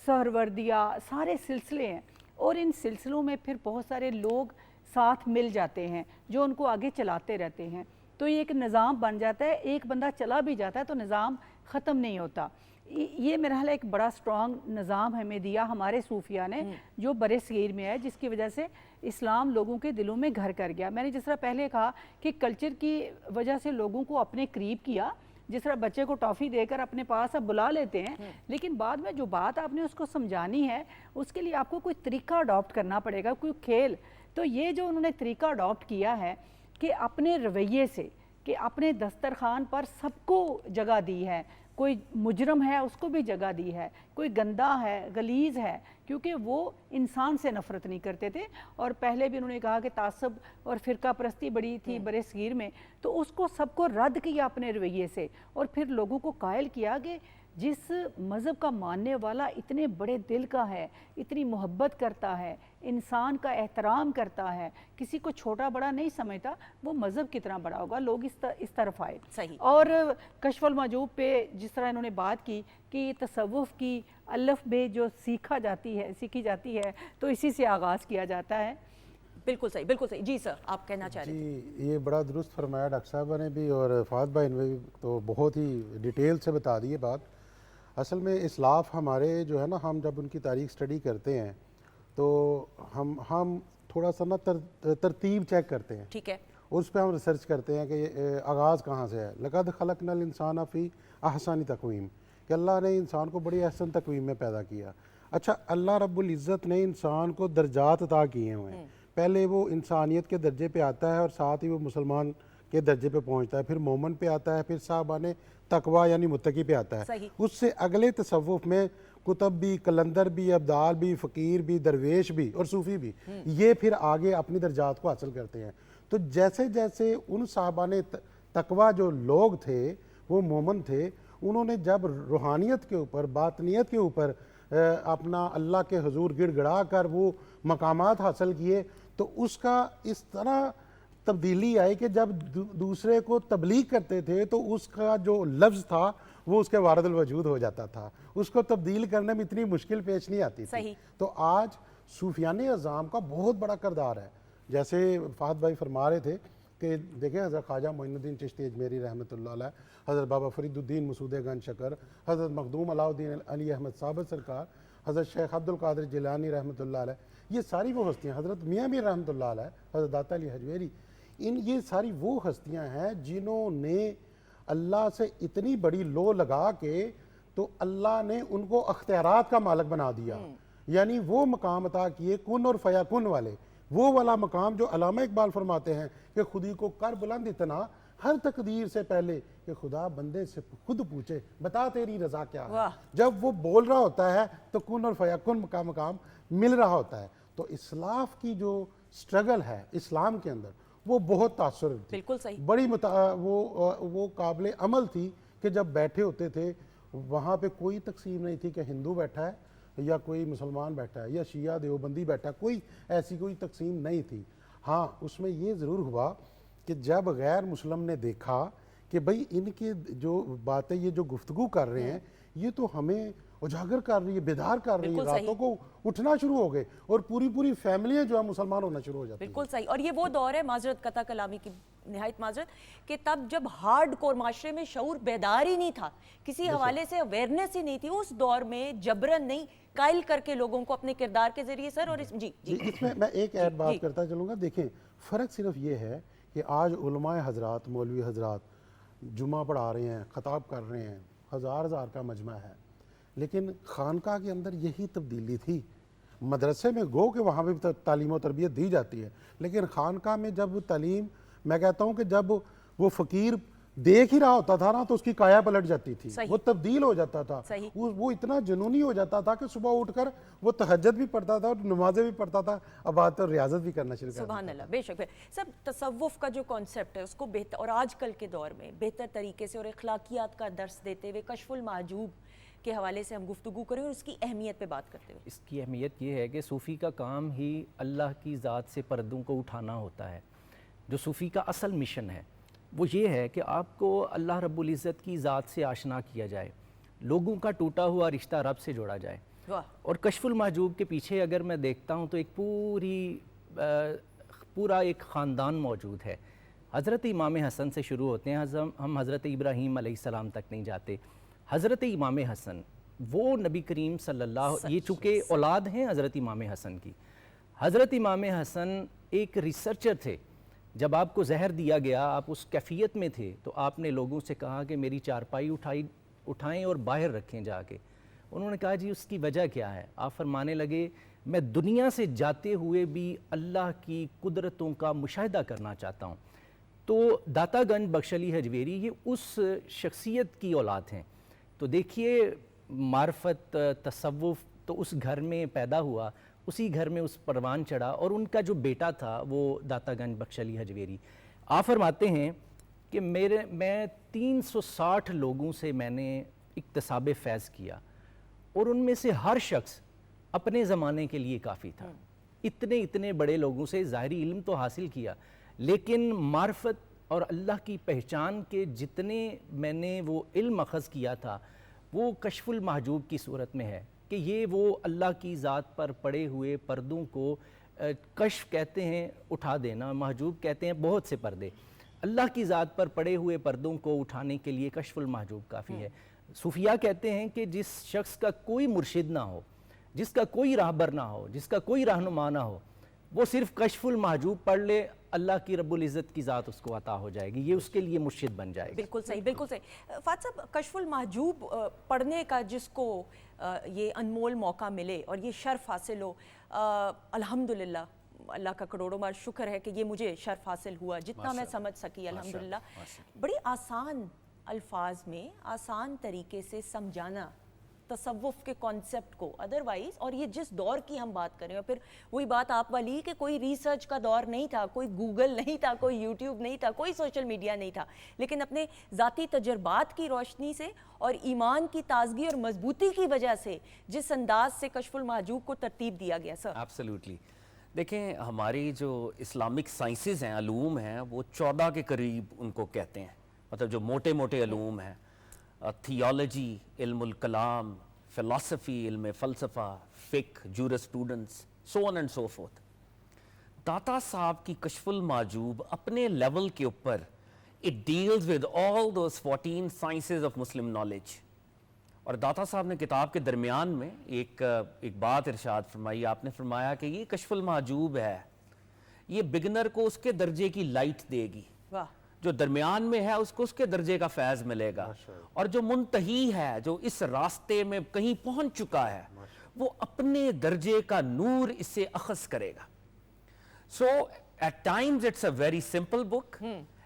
سہروردیہ, سارے سلسلے ہیں, اور ان سلسلوں میں پھر بہت سارے لوگ ساتھ مل جاتے ہیں جو ان کو آگے چلاتے رہتے ہیں. تو یہ ایک نظام بن جاتا ہے, ایک بندہ چلا بھی جاتا ہے تو نظام ختم نہیں ہوتا. یہ میرا حال ایک بڑا سٹرونگ نظام ہمیں دیا ہمارے صوفیاء نے جو بر صغیر میں ہے, جس کی وجہ سے اسلام لوگوں کے دلوں میں گھر کر گیا. میں نے جس طرح پہلے کہا کہ کلچر کی وجہ سے لوگوں کو اپنے قریب کیا, جس طرح بچے کو ٹافی دے کر اپنے پاس اب بلا لیتے ہیں, لیکن بعد میں جو بات آپ نے اس کو سمجھانی ہے اس کے لیے آپ کو کوئی طریقہ اڈاپٹ کرنا پڑے گا, کوئی کھیل. تو یہ جو انہوں نے طریقہ اڈاپٹ کیا ہے کہ اپنے رویے سے, کہ اپنے دسترخوان پر سب کو جگہ دی ہے, कोई मुजरम है उसको भी जगह दी है, कोई गंदा है, गलीज़ है, क्योंकि वो इंसान से नफ़रत नहीं करते थे। और पहले भी उन्होंने कहा कि तासब और फ़िरका परस्ती बड़ी थी बड़े सगीर में, तो उसको सबको रद्द किया अपने रवैये से, और फिर लोगों को कायल किया कि जिस मज़हब का मानने वाला इतने बड़े दिल का है, इतनी मोहब्बत करता है, इंसान का एहतराम करता है, किसी को छोटा बड़ा नहीं समझता, वो मज़हब कितना बड़ा होगा। लोग इस तरफ आए। सही। और कश्फुल माजूब पे जिस तरह इन्होंने बात की कि तसव्वुफ़ की अल्फ़ बे जो सीखी जाती है तो इसी से आगाज़ किया जाता है। बिल्कुल सही, बिल्कुल सही। जी सर, आप कहना चाह रहे थे। जी, ये बड़ा दुरुस्त फरमाया डॉक्टर साहबा ने भी, और फाद भाई ने भी तो बहुत ही डिटेल से बता दी ये बात। असल में इस्लाफ हमारे जो है ना, हम जब उनकी तारीख स्टडी करते हैं तो हम थोड़ा सा ना तरतीब चेक करते हैं, ठीक है, उस पर हम रिसर्च करते हैं कि आगाज़ कहाँ से है। लक़द ख़लक़नल इंसान फ़ी अहसनी तक़वीम, कि अल्लाह ने इंसान को बड़ी अहसन तक़वीम में पैदा किया। अच्छा, अल्लाह रब्बुल इज़्ज़त ने इंसान को दर्जात अता किए हुए हैं। पहले वो इंसानियत के दर्जे पे आता है और साथ ही वो मुसलमान के दर्जे पे पहुंचता है, फिर मोमन पे आता है, फिर साहबाने तकवा यानी मुत्तकी पे आता है। उससे अगले तसव्वुफ में कुतब भी, कलंदर भी, अब्दाल भी, फ़कीर भी, दरवेश भी और सूफ़ी भी, ये फिर आगे अपनी दर्जात को हासिल करते हैं। तो जैसे जैसे उन साहबाने तकवा जो लोग थे, वो मोमन थे, उन्होंने जब रूहानियत के ऊपर, बातनियत के ऊपर अपना अल्लाह के हुजूर गिड़गड़ा कर वो मकामात हासिल किए, तो उसका इस तरह तब्दीली आई कि जब दूसरे को तबलीग करते थे तो उसका जो लफ्ज़ था वो उसके वारदुल वजूद हो जाता था, उसको तब्दील करने में इतनी मुश्किल पेश नहीं आती थी। तो आज सूफियाने अज़ाम का बहुत बड़ा किरदार है। जैसे फाहद भाई फरमा रहे थे कि देखें, हज़रत ख्वाजा मोइनुद्दीन चिश्ती अजमेरी रहमतुल्लाह अलैह, हज़रत बाबा फरीदुद्दीन मसूद गंज शकर, हज़रत मखदूम अलाउद्दीन अली अहमद साबित सरकार, हज़रत शेख अब्दुल कादिर जिलानी रहमतुल्लाह अलैह, ये सारी वो हस्तियाँ, हज़रत मियाँ मीर रहमतुल्लाह अलैह, हज़रत दाता अली हजवेरी, ये सारी वो हस्तियाँ हैं जिन्होंने अल्लाह से इतनी बड़ी लो लगा के तो अल्लाह ने उनको अख्तियारात का मालिक बना दिया। यानी वो मकाम अता किए कुन और फयाकुन वाले, वो वाला मकाम जो अल्लामा इकबाल फरमाते हैं कि खुदी को कर बुलंद इतना हर तकदीर से पहले कि खुदा बंदे से खुद पूछे बता तेरी रजा क्या है। जब वो बोल रहा होता है तो कुन और फयाकुन का मकाम मिल रहा होता है। तो इस्लाफ की जो स्ट्रगल है इस्लाम के अंदर, वो बहुत तासुर थी, बिल्कुल सही, बड़ी वो काबिल अमल थी कि जब बैठे होते थे वहाँ पे कोई तकसीम नहीं थी कि हिंदू बैठा है या कोई मुसलमान बैठा है या शिया देवबंदी बैठा, कोई ऐसी कोई तकसीम नहीं थी। हाँ, उसमें ये ज़रूर हुआ कि जब गैर मुस्लिम ने देखा कि भाई इनकी जो बातें, ये जो गुफ्तगू कर रहे हैं, ये तो हमें उजागर कर रही है, बेदार कर रही है, रातों को उठना शुरू हो गए और पूरी फैमिलियां जो है मुसलमान होना शुरू हो जाती है। बिल्कुल सही। और ये वो दौर है, माजरत कता कलामी की निहायत माजरत, कि तब जब हार्ड कोर माशरे में शऊर बेदार ही नहीं था, किसी हवाले से अवेयरनेस ही नहीं थी, उस दौर में जबरन नहीं, कायल करके लोगों को अपने किरदार के जरिए सर। और इसमें मैं एक ऐड बात करता चलूँगा। देखें, फ़र्क सिर्फ ये है कि आज उलमाए हजरात, मौलवी हजरात जुमा पढ़ा रहे हैं, ख़ताब कर रहे हैं, हज़ार का मजमा है, लेकिन खानका के अंदर यही तब्दीली थी। मदरसे में गो कि वहाँ भी तालीम और तरबियत दी जाती है, लेकिन खानका में जब तालीम, मैं कहता हूँ कि जब वो फ़कीर देख ही रहा होता था ना तो उसकी काया पलट जाती थी, वो तब्दील हो जाता था, वो इतना जुनूनी हो जाता था कि सुबह उठकर वो तहज्जुद भी पढ़ता था और नमाजें भी पढ़ता था, अब आते और रियाजत भी करना शुरू कर दिया। सुभान अल्लाह, बेशक। सब तसव्वुफ का जो कॉन्सेप्ट है उसको बेहतर, और आजकल के दौर में बेहतर तरीके से और अखलाकियात का दर्स देते हुए कश्फुल माजूब के हवाले से हम गुफ्तगू करें और उसकी अहमियत पे बात करते हुए। इसकी अहमियत ये है कि सूफ़ी का काम ही अल्लाह की ज़ात से पर्दों को उठाना होता है। जो सूफ़ी का असल मिशन है वो ये है कि आपको अल्लाह रब्बुल इज़्ज़त की ज़ात से आशना किया जाए, लोगों का टूटा हुआ रिश्ता रब से जोड़ा जाए। और कश्फुल महजूब के पीछे अगर मैं देखता हूँ तो एक पूरा एक ख़ानदान मौजूद है। हज़रत इमाम हसन से शुरू होते हैं, हम हज़रत इब्राहीम अलैहिस्सलाम तक नहीं जाते। हज़रत इमाम हसन वो नबी करीम सल्लल्लाहु, ये चूँकि औलाद हैं हज़रत इमाम हसन की। हज़रत इमाम हसन एक रिसर्चर थे। जब आपको जहर दिया गया, आप उस कैफियत में थे, तो आपने लोगों से कहा कि मेरी चारपाई उठाएं और बाहर रखें जाके। उन्होंने कहा जी उसकी वजह क्या है? आप फरमाने लगे मैं दुनिया से जाते हुए भी अल्लाह की कुदरतों का मुशाहिदा करना चाहता हूँ। तो दाता गंज बख्श अली हजवेरी ये उस शख्सियत की औलाद हैं تو دیکھیے معرفت تصوف تو اس گھر میں پیدا ہوا، اسی گھر میں اس پروان چڑھا، اور ان کا جو بیٹا تھا وہ داتا گنج بخش علی حجویری۔ آپ فرماتے ہیں کہ میں 360 لوگوں سے میں نے اکتساب فیض کیا، اور ان میں سے ہر شخص اپنے زمانے کے لیے کافی تھا۔ اتنے بڑے لوگوں سے ظاہری علم تو حاصل کیا، لیکن معرفت اور اللہ کی پہچان کے جتنے میں نے وہ علم اخذ کیا تھا وہ کشف المحجوب کی صورت میں ہے، کہ یہ وہ اللہ کی ذات پر پڑے ہوئے پردوں کو کشف کہتے ہیں اٹھا دینا، محجوب کہتے ہیں بہت سے پردے، اللہ کی ذات پر پڑے ہوئے پردوں کو اٹھانے کے لیے کشف المحجوب کافی ہے۔ صوفیاء کہتے ہیں کہ جس شخص کا کوئی مرشد نہ ہو، جس کا کوئی راہبر نہ ہو، جس کا کوئی رہنما نہ ہو، وہ صرف کشف المحجوب پڑھ لے، اللہ کی رب العزت کی ذات اس کو عطا ہو جائے گی، یہ اس کے لیے مرشد بن جائے گا۔ بالکل صحیح، بالکل صحیح۔ فات صاحب، کشف المحجوب پڑھنے کا جس کو یہ انمول موقع ملے اور یہ شرف حاصل ہو، الحمدللہ اللہ کا کروڑوں بار شکر ہے کہ یہ مجھے شرف حاصل ہوا، جتنا میں سمجھ سکی الحمدللہ۔ بڑی آسان الفاظ میں آسان طریقے سے سمجھانا تصوف کے کانسیپٹ کو، ادروائز، اور یہ جس دور کی ہم بات کریں، اور پھر وہی بات آپ والی کہ کوئی ریسرچ کا دور نہیں تھا، کوئی گوگل نہیں تھا، کوئی یوٹیوب نہیں تھا، کوئی سوشل میڈیا نہیں تھا، لیکن اپنے ذاتی تجربات کی روشنی سے اور ایمان کی تازگی اور مضبوطی کی وجہ سے جس انداز سے کشف المحجوب کو ترتیب دیا گیا سر۔ ایبسلیوٹلی۔ دیکھیں ہماری جو اسلامک سائنسز ہیں، علوم ہیں، وہ 14 کے قریب ان کو کہتے ہیں، مطلب جو موٹے موٹے علوم ہیں، تھیولوجی، علم الکلام، فلسفی، علم فلسفہ، فقہ، jurisprudence, so on and so forth. Data Sahib کی کشف المحجوب اپنے لیول کے اوپر it deals with all those 14 sciences of Muslim knowledge۔ اور داتا صاحب نے کتاب کے درمیان میں ایک بات ارشاد فرمائی، آپ نے فرمایا کہ یہ کشف المحجوب ہے، یہ بگنر کو اس کے درجے کی لائٹ دے گی، جو درمیان میں ہے اس کو اس کے درجے کا فیض ملے گا، اور جو منتہی ہے، جو اس راستے میں کہیں پہنچ چکا ہے، وہ اپنے درجے کا نور اس سے اخذ کرے گا۔ So at times it's a very simple book,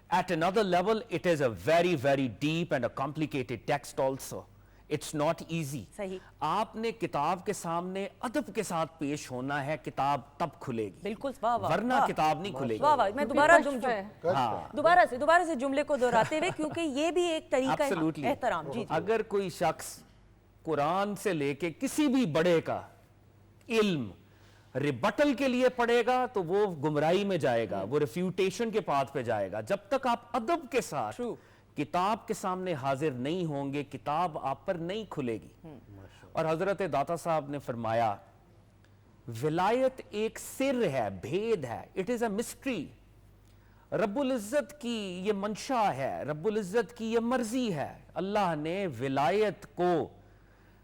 at another level it is a very very deep and a complicated text also. It's not easy. صحیح۔ آپ نے کتاب کے سامنے ادب کے ساتھ پیش ہونا ہے، کتاب تب کھلے گی، بالکل، واہ واہ، ورنہ واہ، کتاب نہیں کھلے واہ گی۔ واہ، میں دوبارہ سے جملے کو دہراتے ہوئے، کیونکہ یہ بھی ایک طریقہ Absolutely۔ احترام۔ جی جی، اگر کوئی شخص قرآن سے لے کے کسی بھی بڑے کا علم ریبٹل کے لیے پڑھے گا تو وہ گمراہی میں جائے گا، وہ ریفیوٹیشن کے پاتھ پہ جائے گا۔ جب تک آپ ادب کے ساتھ کتاب کے سامنے حاضر نہیں ہوں گے، کتاب آپ پر نہیں کھلے گی۔ اور حضرت داتا صاحب نے فرمایا ولایت ایک سر ہے، بھید ہے، اٹ از اے مسٹری۔ رب العزت کی یہ منشا ہے، رب العزت کی یہ مرضی ہے۔ اللہ نے ولایت کو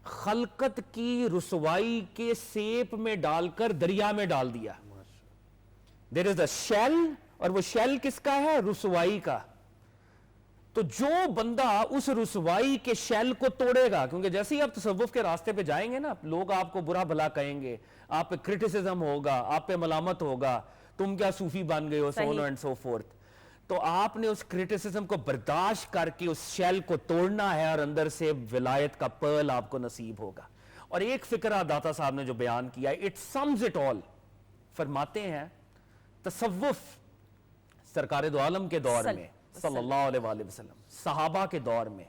خلقت کی رسوائی کے سیپ میں ڈال کر دریا میں ڈال دیا۔ دیر از اے شیل، اور وہ شیل کس کا ہے؟ رسوائی کا۔ تو جو بندہ اس رسوائی کے شیل کو توڑے گا، کیونکہ جیسے ہی آپ تصوف کے راستے پہ جائیں گے نا، لوگ آپ کو برا بھلا کہیں گے، آپ پہ کرٹیسزم ہوگا، آپ پہ ملامت ہوگا، تم کیا صوفی بن گئے ہو، سو آن اینڈ سو فورتھ۔ تو آپ نے اس کرٹیسزم کو برداشت کر کے اس شیل کو توڑنا ہے، اور اندر سے ولایت کا پرل آپ کو نصیب ہوگا۔ اور ایک فکرہ داتا صاحب نے جو بیان کیا، اٹ سمز اٹ آل۔ فرماتے ہیں تصوف سرکار دو عالم کے دور میں صلی اللہ علیہ وآلہ وسلم، صحابہ کے دور میں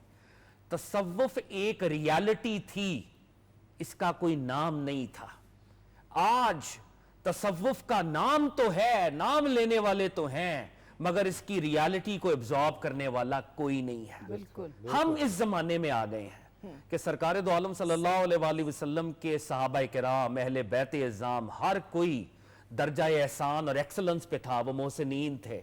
تصوف ایک ریالٹی تھی، اس کا کوئی نام نہیں تھا۔ آج تصوف کا نام تو ہے، نام لینے والے تو ہیں، مگر اس کی ریالٹی کو ابزارب کرنے والا کوئی نہیں ہے۔ ہم اس زمانے میں آ گئے ہیں کہ سرکار دو عالم صلی اللہ علیہ وآلہ وسلم کے صحابہ کرام، اہل بیت اعظام، ہر کوئی درجہ احسان اور ایکسلنس پہ تھا، وہ محسنین تھے،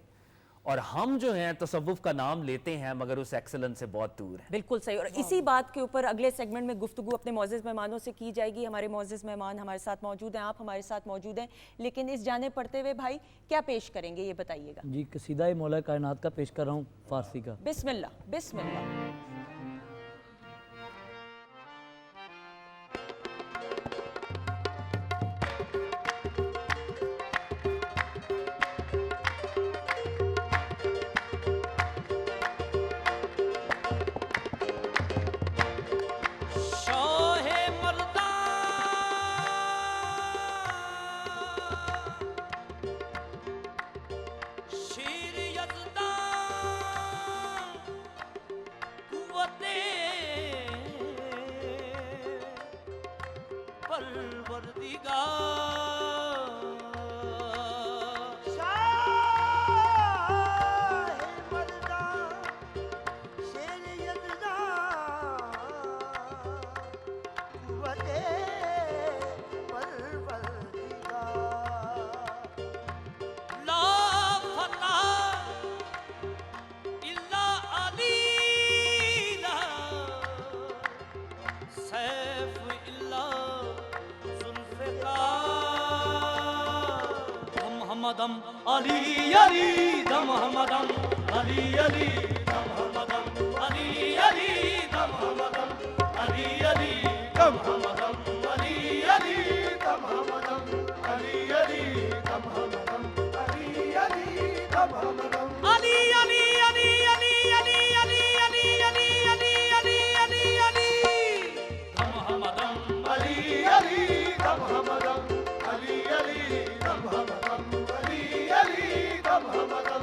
اور ہم جو ہیں تصوف کا نام لیتے ہیں مگر اس ایکسلنس سے بہت دور ہیں۔ بالکل صحیح۔ اور اسی بات کے اوپر اگلے سیگمنٹ میں گفتگو اپنے معزز مہمانوں سے کی جائے گی۔ ہمارے معزز مہمان ہمارے ساتھ موجود ہیں، آپ ہمارے ساتھ موجود ہیں، لیکن اس جانب پڑھتے ہوئے بھائی کیا پیش کریں گے یہ بتائیے گا۔ جی قصیدہ مولا کائنات کا پیش کر رہا ہوں، فارسی کا۔ بسم اللہ، بسم اللہ۔ Muhammadam Ali Ali da Muhammadam Ali Ali da Muhammadam Ali Ali da Muhammadam Ali Ali da Muhammadam Ali Ali da Muhammadam Ali Ali da Muhammadam Ali Ali da Muhammadam Ali Ali Ali Ali Ali Ali Ali Ali Ali Ali Ali Ali da Muhammadam Ali Ali da Muhammadam Ali Ali da Muhammadam Ali Ali da Muhammadam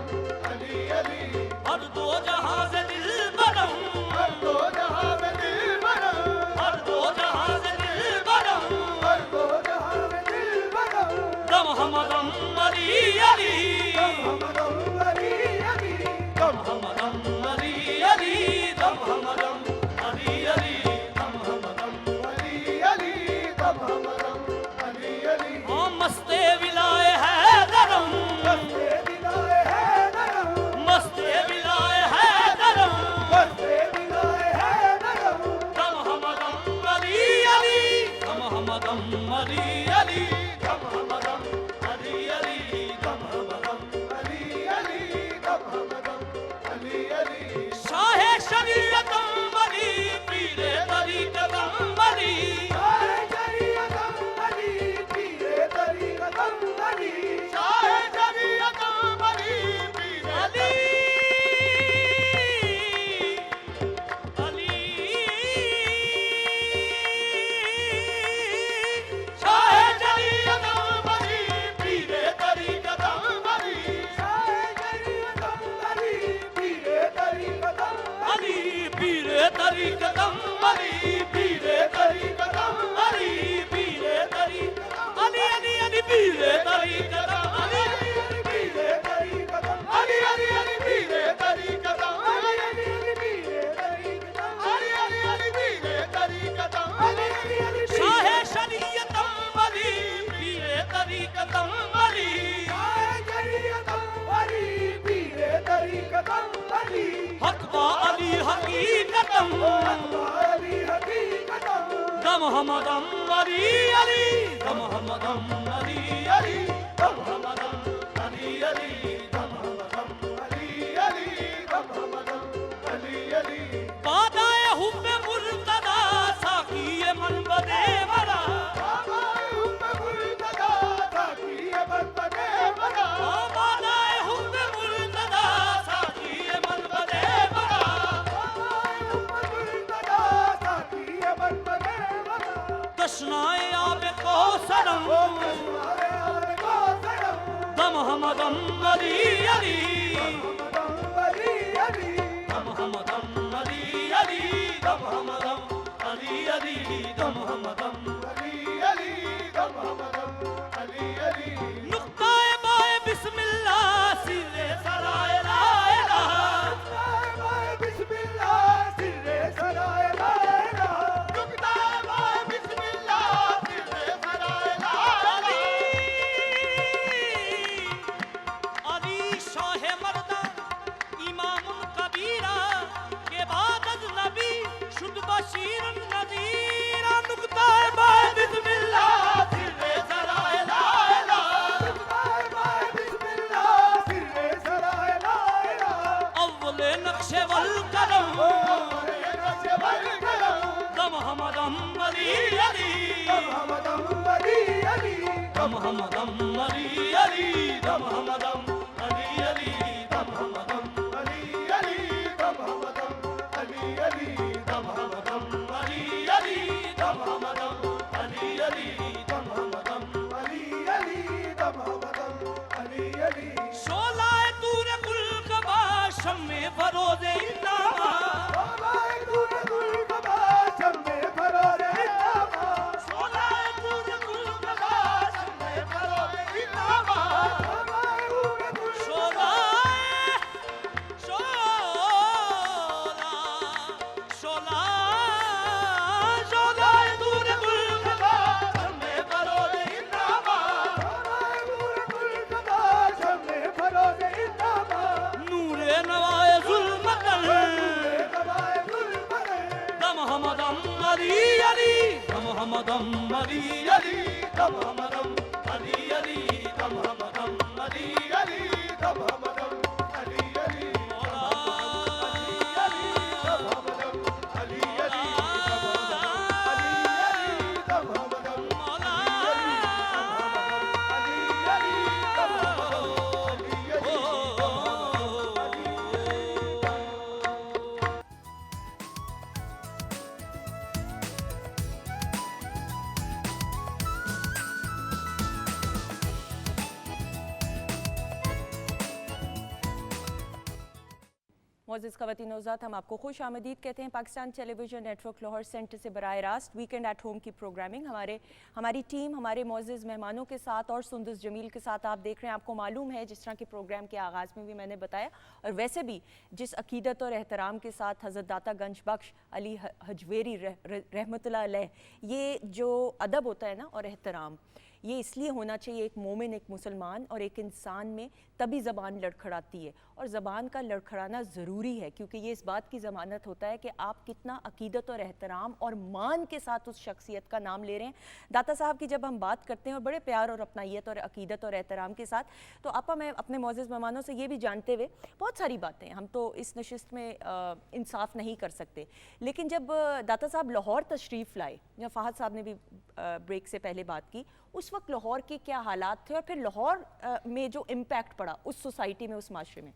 Ali Ali har do jahan se dil baram har do jahan se dil baram har do jahan se dil baram har do jahan se dil baram da Muhammadam Ali Ali da Muhammadam Ali Ali da Muhammadam Ali Ali da Muhammadam Ali Ali da Muhammadam Ali Ali da Muhammadam Ali Ali hum maste vilaye haidaram maste vilaye haidaram maste vilaye haidaram maste vilaye haidaram da Muhammadam Ali Ali da Muhammadam Ali Ali da Muhammadam Ali Ali da Muhammadam Ali Ali da Muhammadam Ali Ali Shahe Shariatam Ali Pire Tariqatam Ali Shahe Shariatam Ali Pire Tariqatam Ali Shahe Shariatam Ali Pire Ali Ali Shahe Shariatam Ali Pire Tariqatam Ali Shahe Shariatam Ali Pire Tariqatam Ali Pire Tariqatam Ali Pire Tariqatam Ali Pire Tariqatam Ali Ali Ali Pire Tariqatam Ali Ali Pire Tariqatam Ali Ali Ali Pire Tariqatam Ali Ali Pire Tariqatam Ali Ali Pire Tariqatam Ali Ali Shahe Shariatam Ali Pire Tariqatam Ali Shahe Shariatam Ali Pire Tariqatam Ali Haq ba Ali haqiqatam Haq ba Ali haqiqatam da Muhammadam Ali Ali da Muhammadam Ali Ali da Muhammadam Ali Ali da Muhammadam Ali Ali da Muhammadam Ali Ali Badaye hubbe murtada sakiye man bade mara Badaye hubbe murtada sakiye man bade mara Badaye hubbe murtada sakiye man bade mara Badaye hubbe murtada sakiye man bade mara Dashnaye aabe Kausar da Muhammadam Ali Ali da Muhammadam Ali Ali da Muhammadam Ali Ali da Muhammadam Ali Ali da Muhammadam Ali Ali Nuqta-e bae Bismillah sirre saraye la ilaha Nuqta-e bae Bismillah sirre saraye la ilaha Nuqta-e bae Bismillah sirre saraye la ilaha Ali Shah-e Mardan İmamun Kabira ke baad az Nabi shud Bashirun Nazira Nuqta-e bae Bismillah sirre saraye la ilaha Nuqta-e bae Bismillah sirre saraye la ilaha Awwal-e naqsh wal qalam Awwal-e naqsh wal qalam da Muhammadam Ali Ali da Muhammadam Ali Ali da Muhammadam Ali Ali da Muhammadam Ali Ali da Muhammadam Ali Ali da Muhammadam Ali Ali da Muhammadam Ali Ali da Muhammadam Ali Ali da Muhammadam Ali Ali da Muhammadam Ali Ali Şolay ture kul kaba shamme faroze innama Şolay ture kul kaba shamme faroze innama Şolay ture kul kaba shamme faroze innama Muhammadam Ali Ali, Muhammadam Ali Ali, Muhammadam Ali दम हम दम अली अली दम हम दम अली अली दम हम दम अली अली दम हम दम अली अली दम हम दम अली अली दम हम दम अली अली दम मोअज़्ज़िज़ ख़वातीन और हज़रात, हम आपको खुश आमदीद कहते हैं। Pakistan television network Lahore centre से बराह रास्त वीकेंड एट होम की प्रोग्रामिंग हमारी टीम हमारे मोअज़्ज़िज़ मेहमानों के साथ और सुंदस जमील के साथ आप देख रहे हैं। आपको मालूम है, जिस तरह के प्रोग्राम के आगाज़ में भी मैंने बताया, और वैसे भी जिस अकीदत और एहतराम के साथ हज़रत दाता गंज बख्श अली हजवेरी रहमतुल्लाह अलैह, ये जो अदब होता है ना और एहतराम, ये इसलिए होना चाहिए एक मोमिन, एक मुसलमान और एक इंसान में, तभी ज़बान लड़खड़ाती है। और ज़बान का लड़खड़ाना ज़रूरी है, क्योंकि ये इस बात की ज़मानत होता है कि आप कितना अकीदत और एहतराम और मान के साथ उस शख्सियत का नाम ले रहे हैं। दाता साहब की जब हम बात करते हैं और बड़े प्यार और अपनाइयत और अकीदत और एहतराम के साथ, तो आपा मैं अपने मोअज़्ज़िज़ मेहमानों से ये भी जानते हुए, बहुत सारी बातें हम तो इस नशिस्त में इंसाफ नहीं कर सकते, लेकिन जब दाता साहब लाहौर तशरीफ़ लाए, या फ़हद साहब ने भी ब्रेक से पहले बात की, उस वक्त लाहौर के क्या हालात थे और फिर लाहौर में जो इम्पैक्ट पड़ा उस सोसाइटी में, उस माशरे में?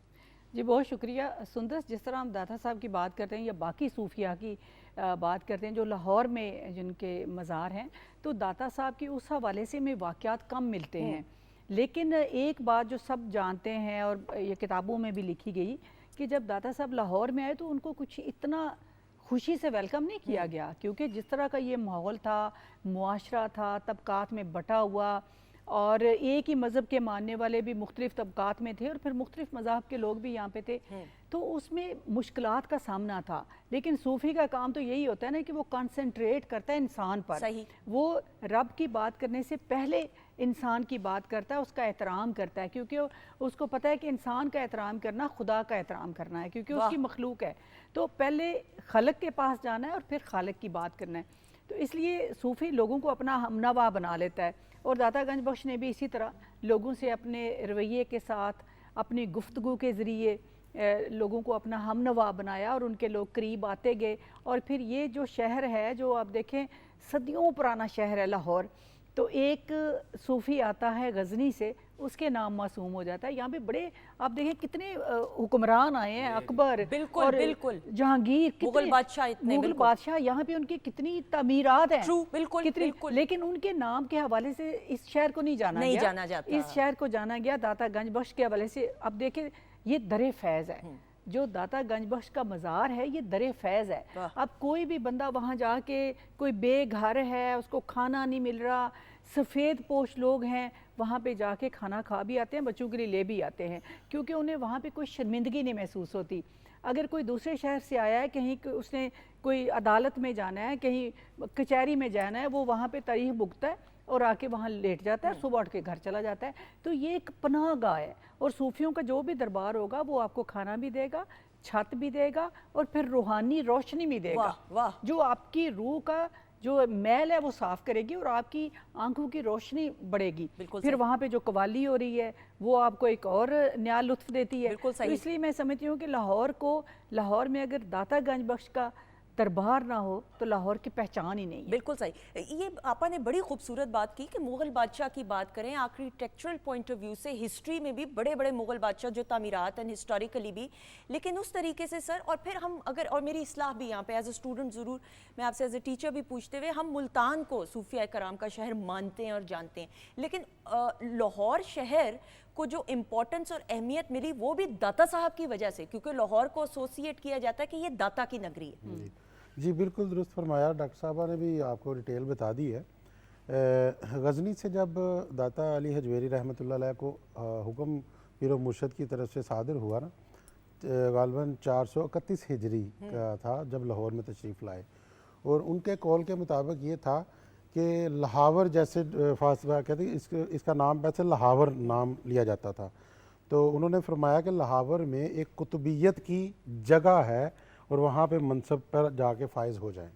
जी बहुत शुक्रिया सुंदस। जिस तरह हम दाता साहब की बात करते हैं या बाकी सूफिया की बात करते हैं जो लाहौर में जिनके मज़ार हैं, तो दाता साहब की उस हवाले से हमें वाक़यात कम मिलते हैं। लेकिन एक बात जो सब जानते हैं और ये किताबों में भी लिखी गई, कि जब दाता साहब लाहौर में आए तो उनको कुछ इतना खुशी से वेलकम नहीं किया गया, क्योंकि जिस तरह का ये माहौल था, मुआशरा था, तबकात में बटा हुआ, और एक ही मज़हब के मानने वाले भी मुख्तलिफ तबकात में थे और फिर मुख्तलिफ मज़हब के लोग भी यहाँ पे थे, तो उसमें मुश्किलात का सामना था। लेकिन सूफ़ी का काम तो यही होता है ना कि वो कंसंट्रेट करता है इंसान पर। सही। वो रब की बात करने से पहले इंसान की बात करता है, उसका एहतराम करता है, क्योंकि उसको पता है कि इंसान का एहतराम करना खुदा का एहतराम करना है, क्योंकि उसकी मखलूक है। तो पहले खलक के पास जाना है और फिर खालिक की बात करना है। तो इसलिए सूफ़ी लोगों को अपना हमनवा बना लेता है, और दाता गंज बख्श ने भी इसी तरह लोगों से अपने रवैये के साथ, अपनी गुफ्तगू के ज़रिए लोगों को अपना हमनवा बनाया और उनके लोग करीब आते गए। और फिर ये जो शहर है, जो आप देखें सदियों पुराना शहर है लाहौर, तो एक सूफ़ी आता है गज़नी से, उसके नाम मासूम हो जाता है। यहाँ पे बड़े आप देखें कितने हुक्मरान आए हैं, अकबर बिल्कुल, और बिल्कुल। जहांगीर, मुगल बादशाह इतने, मुगल बिल्कुल। बादशाह, यहाँ पे उनकी कितनी तामीरात हैं, True, बिल्कुल, कितनी, बिल्कुल। लेकिन उनके नाम के हवाले से इस शहर को नहीं जाना गया। इस शहर को जाना गया दाता गंज बख्श के हवाले से। अब देखें ये दरे फैज़ है, जो दाता गंज बख्श का मज़ार है, ये दरे फैज़ है। अब कोई भी बंदा वहाँ जाके, कोई बेघर है, उसको खाना नहीं मिल रहा, सफ़ेद पोश लोग हैं, वहाँ पे जाके खाना खा भी आते हैं, बच्चों के लिए ले भी आते हैं, क्योंकि उन्हें वहाँ पे कोई शर्मिंदगी नहीं महसूस होती। अगर कोई दूसरे शहर से आया है, कहीं उसने कोई अदालत में जाना है, कहीं कचहरी में जाना है, वो वहाँ पे तारीख भुगता है और आके वहाँ लेट जाता है, सुबह उठ के घर चला जाता है। तो ये एक पनाह गाह है, और सूफियों का जो भी दरबार होगा वो आपको खाना भी देगा, छत भी देगा, और फिर रूहानी रोशनी भी देगा। वाह, वाह। जो आपकी रूह का जो मैल है वो साफ़ करेगी और आपकी आंखों की रोशनी बढ़ेगी। फिर वहाँ पे जो कवाली हो रही है वो आपको एक और नया लुत्फ देती है। तो इसलिए मैं समझती हूँ कि लाहौर में अगर दाता गंज बख्श का दरबार ना हो तो लाहौर की पहचान ही नहीं है। बिल्कुल सही। ये आपा ने बड़ी खूबसूरत बात की कि मुग़ल बादशाह की बात करें, आर्किटेक्चरल पॉइंट ऑफ व्यू से, हिस्ट्री में भी बड़े बड़े मुग़ल बादशाह जो तामीरात हैं हिस्टोरिकली भी, लेकिन उस तरीके से सर, और फिर हम अगर, और मेरी इस्लाह भी यहाँ पे एज ए स्टूडेंट ज़रूर मैं आपसे एज ए टीचर भी पूछते हुए, हम मुल्तान को सूफिया कराम का शहर मानते हैं और जानते हैं, लेकिन लाहौर शहर को जो इम्पोर्टेंस और अहमियत मिली वो भी दाता साहब की वजह से, क्योंकि लाहौर को एसोसिएट किया जाता है कि ये दाता की नगरी है। जी बिल्कुल दुरुस्त फरमाया, डॉक्टर साहबा ने भी आपको डिटेल बता दी है। गज़नी से जब दाता अली हजवेरी रहमतुल्लाह अलैह को हुक्म पीर मुर्शद की तरफ से सादर हुआ ना, गालबन 431 हिजरी का था जब लाहौर में तशरीफ़ लाए, और उनके कौल के मुताबिक ये था कि लाहौर, जैसे फासला कहते हैं इसका नाम वैसे लाहौर नाम लिया जाता था, तो उन्होंने फरमाया कि लाहौर में एक कुतुबियत की जगह है और वहाँ पे मनसब पर जाके फ़ाइज़ हो जाएं।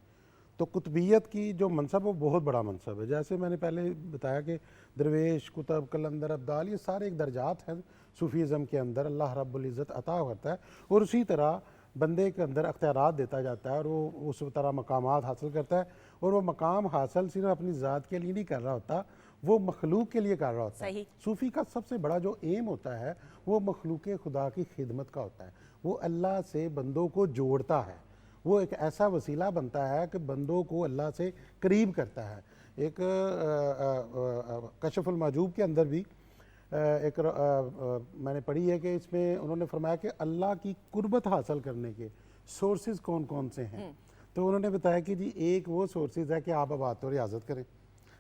تو قطبیت کی جو منصب ہے وہ بہت بڑا منصب ہے. جیسے میں نے پہلے بتایا کہ درویش، قطب، قلندر، ابدال یہ سارے ایک درجات ہیں صوفیزم کے اندر اللہ رب العزت عطا کرتا ہے، اور اسی طرح بندے کے اندر اختیارات دیتا جاتا ہے اور وہ اس طرح مقامات حاصل کرتا ہے، اور وہ مقام حاصل صرف اپنی ذات کے لیے نہیں کر رہا ہوتا، وہ مخلوق کے لیے کر رہا ہوتا ہے. صحیح. صوفی کا سب سے بڑا جو ایم ہوتا ہے وہ مخلوق خدا کی خدمت کا ہوتا ہے. وہ اللہ سے بندوں کو جوڑتا ہے، وہ ایک ایسا وسیلہ بنتا ہے کہ بندوں کو اللہ سے قریب کرتا ہے. ایک کشف المحجوب کے اندر بھی ایک میں نے پڑھی ہے کہ اس میں انہوں نے فرمایا کہ اللہ کی قربت حاصل کرنے کے سورسز کون کون سے ہیں. تو انہوں نے بتایا کہ جی ایک وہ سورسز ہے کہ آپ عبادت و ریاضت کریں،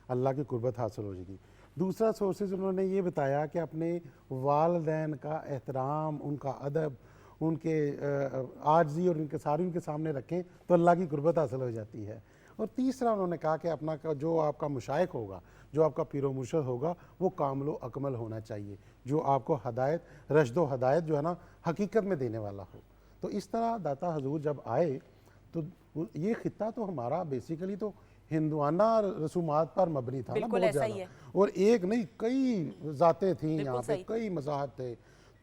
اللہ کی قربت حاصل ہو جائے گی. دوسرا سورسز انہوں نے یہ بتایا کہ اپنے والدین کا احترام، ان کا ادب، ان کے عاجزی اور ان کے ساری ان کے سامنے رکھیں تو اللہ کی قربت حاصل ہو جاتی ہے. اور تیسرا انہوں نے کہا کہ اپنا جو آپ کا مشائخ ہوگا، جو آپ کا پیر و مرشد ہوگا وہ کامل و اکمل ہونا چاہیے، جو آپ کو ہدایت، رشد و ہدایت جو ہے نا حقیقت میں دینے والا ہو. تو اس طرح داتا حضور جب آئے تو یہ خطہ تو ہمارا بیسیکلی تو ہندوانہ رسومات پر مبنی تھا نا بالکل بہت ایسا ہی زیادہ، ہے. اور ایک نہیں کئی ذاتیں تھیں بالکل یہاں پہ، صحیح. کئی مذاہب تھے.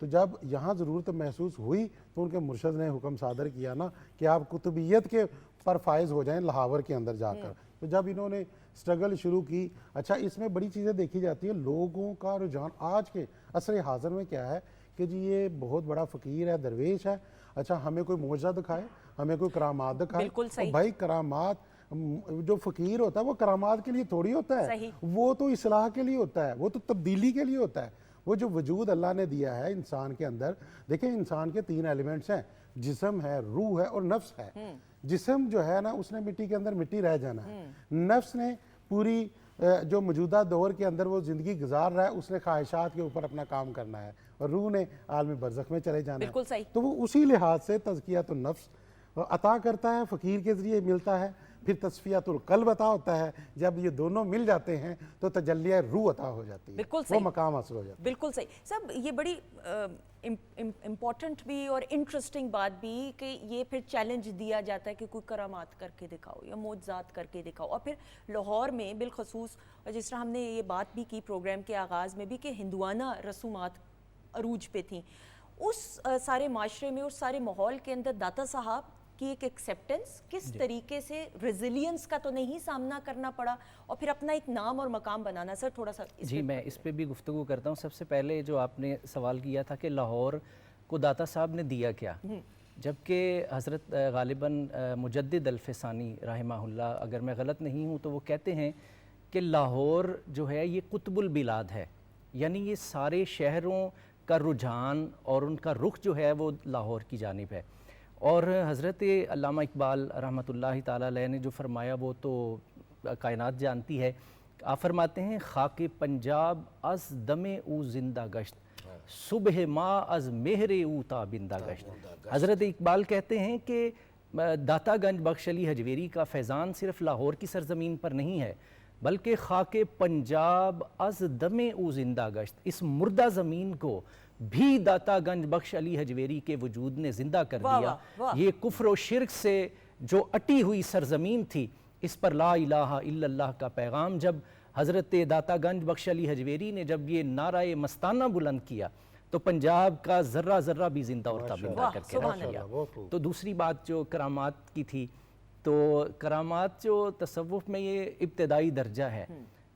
تو جب یہاں ضرورت محسوس ہوئی تو ان کے مرشد نے حکم صادر کیا نا کہ آپ قطبیت کے پر فائز ہو جائیں لاہور کے اندر جا کر. تو جب انہوں نے سٹرگل شروع کی، اچھا اس میں بڑی چیزیں دیکھی جاتی ہیں، لوگوں کا رجحان آج کے عصر حاضر میں کیا ہے کہ جی یہ بہت بڑا فقیر ہے، درویش ہے، اچھا ہمیں کوئی معجزہ دکھائے، ہمیں کوئی کرامات دکھائے. بالکل صحیح. اور بھائی کرامات جو فقیر ہوتا ہے وہ کرامات کے لیے تھوڑی ہوتا ہے، صحیح. وہ تو اصلاح کے لیے ہوتا ہے، وہ تو تبدیلی کے لیے ہوتا ہے. وہ جو وجود اللہ نے دیا ہے انسان کے اندر، دیکھیں انسان کے 3 ایلیمنٹس ہیں، جسم ہے، روح ہے اور نفس ہے. جسم جو ہے نا اس نے مٹی کے اندر مٹی رہ جانا ہے. نفس نے پوری جو موجودہ دور کے اندر وہ زندگی گزار رہا ہے، اس نے خواہشات کے اوپر اپنا کام کرنا ہے، اور روح نے عالم برزخ میں چلے جانا ہے. بالکل صحیح. تو وہ اسی لحاظ سے تزکیۃ النفس عطا کرتا ہے، فقیر کے ذریعے ملتا ہے. پھر تصفیۃ القلب عطا ہوتا ہے. جب یہ دونوں مل جاتے ہیں تو تجلیہ روح عطا ہو جاتی ہے، بالکل وہ صحیح. مقام حاصل ہو جاتا ہے. بالکل صحیح. صاحب یہ بڑی امپورٹنٹ بھی اور انٹرسٹنگ بات بھی کہ یہ پھر چیلنج دیا جاتا ہے کہ کوئی کرامات کر کے دکھاؤ یا معجزات کر کے دکھاؤ. اور پھر لاہور میں بالخصوص جس طرح ہم نے یہ بات بھی کی پروگرام کے آغاز میں بھی کہ ہندوانہ رسومات عروج پہ تھیں، اس سارے معاشرے میں، اس سارے ماحول کے اندر داتا صاحب کی ایک ایکسیپٹنس کس طریقے سے، ریزیلینس کا تو نہیں سامنا کرنا پڑا، اور پھر اپنا ایک نام اور مقام بنانا. سر تھوڑا سا جی میں اس پہ بھی گفتگو کرتا ہوں. سب سے پہلے جو آپ نے سوال کیا تھا کہ لاہور کو داتا صاحب نے دیا کیا، جبکہ حضرت غالباً مجدد الفسانی رحمہ اللہ، اگر میں غلط نہیں ہوں تو وہ کہتے ہیں کہ لاہور جو ہے یہ قطب البلاد ہے، یعنی یہ سارے شہروں کا رجحان اور ان کا رخ جو ہے وہ لاہور کی جانب ہے. اور حضرت علامہ اقبال رحمۃ اللہ تعالیٰ علیہ نے جو فرمایا وہ تو کائنات جانتی ہے. آپ فرماتے ہیں خاک پنجاب از دم او زندہ گشت، صبح ما از مہر او تابندہ گشت. حضرت اقبال کہتے ہیں کہ داتا گنج بخش علی حجویری کا فیضان صرف لاہور کی سرزمین پر نہیں ہے بلکہ خاک پنجاب از دم او زندہ گشت، اس مردہ زمین کو بھی داتا گنج بخش علی حجویری کے وجود نے زندہ کر دیا. یہ کفر و شرک سے جو اٹی ہوئی سرزمین تھی، اس پر لا الہ الا اللہ کا پیغام جب حضرت داتا گنج بخش علی حجویری نے جب یہ نعرہ مستانہ بلند کیا تو پنجاب کا ذرہ ذرہ بھی زندہ اور تابندہ کر کے رکھ دیا. تو دوسری بات جو کرامات کی تھی، تو کرامات جو تصوف میں یہ ابتدائی درجہ ہے،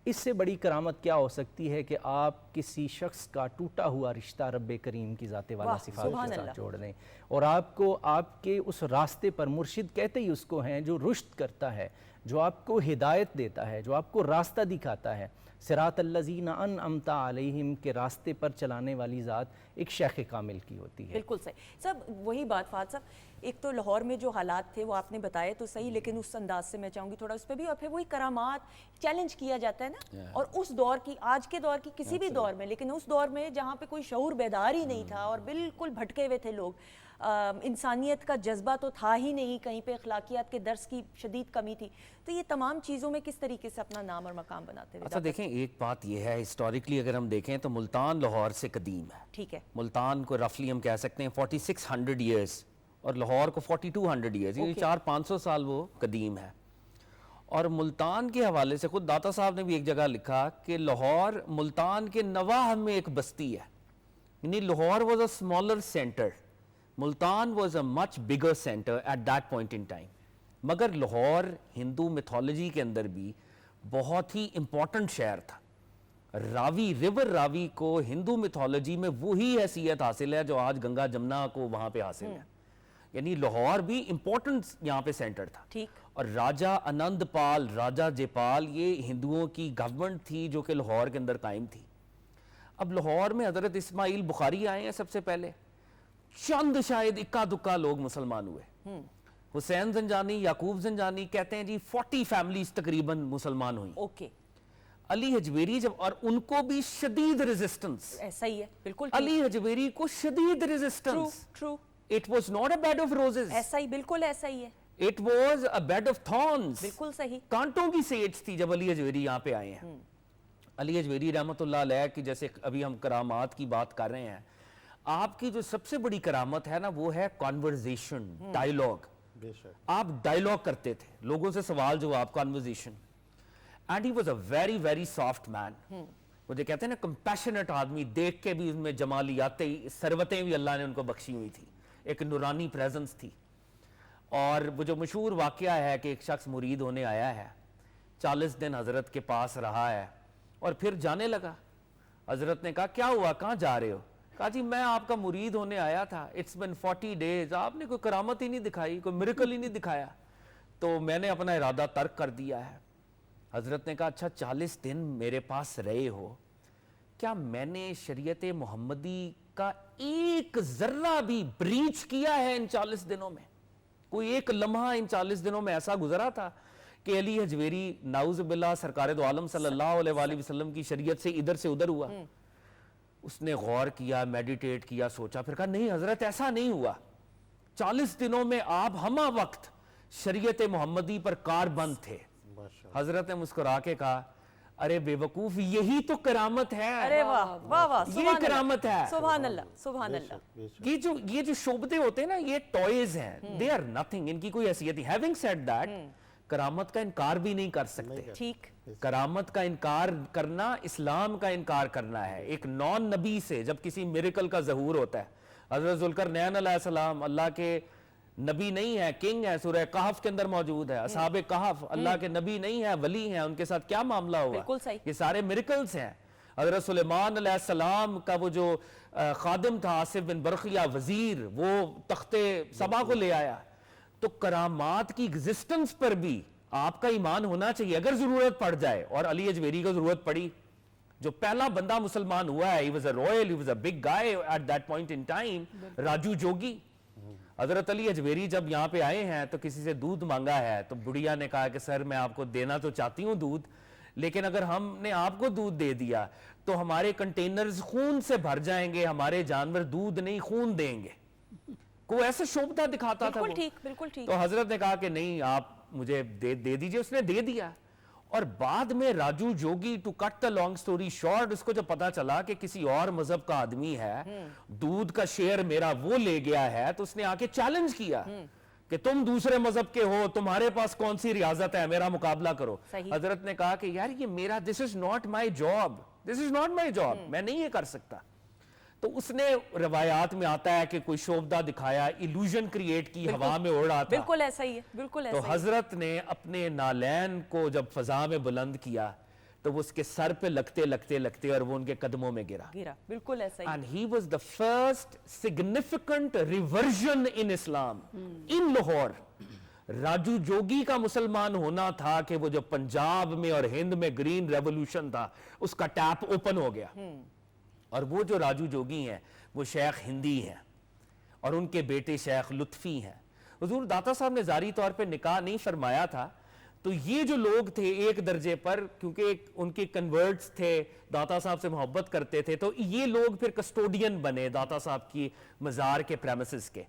اس سے بڑی کرامت کیا ہو سکتی ہے کہ آپ کسی شخص کا ٹوٹا ہوا رشتہ رب کریم کی ذات والا صفات کے ساتھ جوڑ دیں، اور آپ کو آپ کے اس راستے پر، مرشد کہتے ہی اس کو ہیں جو رشد کرتا ہے، جو آپ کو ہدایت دیتا ہے، جو آپ کو راستہ دکھاتا ہے. صراط الذین انعمت علیہم کے راستے پر چلانے والی ذات ایک شیخ کامل کی ہوتی ہے. بالکل صحیح. صاحب وہی بات فہد صاحب، ایک تو لاہور میں جو حالات تھے وہ آپ نے بتائے تو صحیح، لیکن اس انداز سے میں چاہوں گی تھوڑا اس پہ بھی، اور پھر وہی کرامات چیلنج کیا جاتا ہے نا. اور اس دور کی، آج کے دور کی کسی بھی دور میں، لیکن اس دور میں جہاں پہ کوئی شعور بیدار ہی نہیں تھا اور بالکل بھٹکے ہوئے تھے لوگ، انسانیت کا جذبہ تو تھا ہی نہیں، کہیں پہ اخلاقیات کے درس کی شدید کمی تھی. تو یہ تمام چیزوں میں کس طریقے سے اپنا نام اور مقام بناتے ہوئے؟ اچھا دیکھیں، ایک بات یہ ہے ہسٹوریکلی اگر ہم دیکھیں تو ملتان لاہور سے قدیم ہے. ٹھیک ہے. ملتان کو رفلی ہم کہہ سکتے ہیں 4600 ایئرز، اور لاہور کو 4200 ایئرز، یہ 400-500 سال وہ قدیم ہے. اور ملتان کے حوالے سے خود داتا صاحب نے بھی ایک جگہ لکھا کہ لاہور ملتان کے نواح میں ایک بستی ہے، یعنی Lahore was a smaller centre, Multan was a much bigger centre at that point in time. مگر لاہور ہندو میتھولوجی کے اندر بھی بہت ہی امپورٹنٹ شہر تھا. راوی ریور راوی کو ہندو میتھولوجی میں وہی حیثیت حاصل ہے جو آج گنگا جمنا کو وہاں پہ حاصل ہے، یعنی لاہور بھی امپورٹنٹ یہاں پہ سینٹر تھا. ٹھیک. اور راجہ آنند پال، راجہ جے پال، یہ ہندوؤں کی گورنمنٹ تھی جو کہ لاہور کے اندر قائم تھی. اب لاہور میں حضرت اسماعیل بخاری آئے ہیں سب سے پہلے، چند شاید اکا دکا لوگ مسلمان ہوئے. حسین زنجانی، یعقوب زنجانی کہتے ہیں جی 40 فیملیز تقریباً مسلمان ہوئی. اوکے. علی حجویری جب، اور ان کو بھی شدید ریزسٹنس، ایسا ہی ہے بالکل. علی حجویری کو شدید resistance. True. It was not a bed of roses. ایسا ہی، بالکل ایسا ہی ہے. It was a bed of thorns. بالکل صحیح. کانٹوں کی سیج تھی جب علی حجویری یہاں پہ آئے ہیں. علی حجویری رحمۃ اللہ علیہ کی، جیسے ابھی ہم کرامات کی بات کر رہے ہیں، آپ کی جو سب سے بڑی کرامت ہے نا وہ ہے کانورزیشن، ڈائیلاگ. آپ ڈائیلاگ کرتے تھے، لوگوں سے سوال جواب، conversation. And he was a very very soft man. مجھے کہتے ہیں نا کمپیشنٹ آدمی، دیکھ کے بھی ان میں جمالیاتیں، ثروتیں بھی اللہ نے ان کو بخشی ہوئی تھی، ایک نورانی پریزنس تھی. اور وہ جو مشہور واقعہ ہے کہ ایک شخص مرید ہونے آیا ہے، 40 دن حضرت کے پاس رہا ہے اور پھر جانے لگا. حضرت نے کہا کیا ہوا، کہاں جا رہے ہو؟ کہا جی میں آپ کا مرید ہونے آیا تھا، اٹس بین 40 days، آپ نے کوئی کرامت ہی نہیں دکھائی، کوئی میریکل ہی نہیں دکھایا، تو میں نے اپنا ارادہ ترک کر دیا ہے. حضرت نے کہا اچھا 40 دن میرے پاس رہے ہو، کیا میں نے شریعت محمدی کا ایک ذرہ بھی بریچ کیا ہے ان 40 دنوں میں؟ کوئی ایک لمحہ ان 40 دنوں میں ایسا گزرا تھا کہ علی حجویری نعوذ باللہ سرکار دو عالم صلی اللہ علیہ وآلہ وسلم کی شریعت سے ادھر سے ادھر ہوا؟ اس نے غور کیا، میڈیٹیٹ کیا، سوچا، پھر کہا نہیں حضرت ایسا نہیں ہوا. 40 دنوں میں آپ ہمہ وقت شریعت محمدی پر کار بند تھے. حضرت نے مسکرا کے کہا ارے بے وقوف، یہی تو کرامت ہے. ارے واہ واہ واہ، یہ کرامت ہے. سبحان اللہ سبحان اللہ. یہ جو شعبتیں ہوتے ہیں نا، یہ ٹوائز ہیں، دے آر نتھنگ، ان کی کوئی حیثیت نہیں. ہیونگ سیڈ دیٹ، کرامت کا انکار بھی نہیں کر سکتے. ٹھیک. کرامت کا انکار کرنا اسلام کا انکار کرنا ہے. ایک نان نبی سے جب کسی میریکل کا ظہور ہوتا ہے، حضرت ذوالقرنین علیہ السلام اللہ کے نبی نہیں ہے، کنگ ہے، سورہ کہف کے اندر موجود ہے. اصحاب کہف اللہ کے نبی نہیں ہے، ولی ہیں، ان کے ساتھ کیا معاملہ ہوا؟ بالکل صحیح. یہ سارے میریکلز ہیں. حضرت سلیمان علیہ السلام کا وہ جو خادم تھا آصف بن برقیہ وزیر، وہ تخت سبا کو لے آیا. تو کرامات کی ایگزسٹنس پر بھی آپ کا ایمان ہونا چاہیے اگر ضرورت پڑ جائے. اور علی حجویری کو ضرورت پڑی، جو پہلا بندہ مسلمان ہوا ہے، he was a royal, he was a big guy at that point in time. Raju جوگی. حضرت علی حجویری جب یہاں پہ آئے ہیں تو کسی سے دودھ مانگا ہے، تو بڑھیا نے کہا کہ سر میں آپ کو دینا تو چاہتی ہوں دودھ، لیکن اگر ہم نے آپ کو دودھ دے دیا تو ہمارے کنٹینرز خون سے بھر جائیں گے، ہمارے جانور دودھ نہیں خون دیں گے. کوئی ایسا شوبدہ دکھاتا تھا. بالکل ٹھیک بالکل ٹھیک. تو حضرت نے کہا کہ نہیں آپ مجھے دے دیجئے. اس نے دے دیا. اور بعد میں Raju Jogi, to cut the long story short, اس کو جب پتا چلا کہ کسی اور مذہب کا آدمی ہے، دودھ کا شیئر میرا وہ لے گیا ہے، تو اس نے آ کے چیلنج کیا کہ تم دوسرے مذہب کے ہو، تمہارے پاس کون سی ریاضت ہے، میرا مقابلہ کرو. حضرت نے کہا کہ یار یہ میرا، this is not my job, this is not my job, میں نہیں یہ کر سکتا. تو اس نے روایات میں آتا ہے کہ کوئی شوبدہ دکھایا، ایلوژن کریٹ کی، ہوا میں اڑ رہا تھا. بالکل ایسا ہی ہے، بالکل ایسا تو حضرت نے اپنے نالین کو جب فضا میں بلند کیا تو وہ اس کے سر پہ لگتے لگتے لگتے اور وہ ان کے قدموں میں گرا. بالکل ایسا ہی. And he was the first significant reversion in Islam in Lahore. Raju جوگی کا مسلمان ہونا تھا کہ وہ جو پنجاب میں اور ہند میں گرین ریولوشن تھا اس کا ٹیپ اوپن ہو گیا. اور وہ جو راجو جوگی ہیں وہ شیخ ہندی ہیں اور ان کے بیٹے شیخ لطفی ہیں. حضور داتا صاحب نے ظاہری طور پہ نکاح نہیں فرمایا تھا، تو یہ جو لوگ تھے ایک درجے پر، کیونکہ ان کے کنورٹس تھے، داتا صاحب سے محبت کرتے تھے، تو یہ لوگ پھر کسٹوڈین بنے داتا صاحب کی مزار کے پریمیسز کے.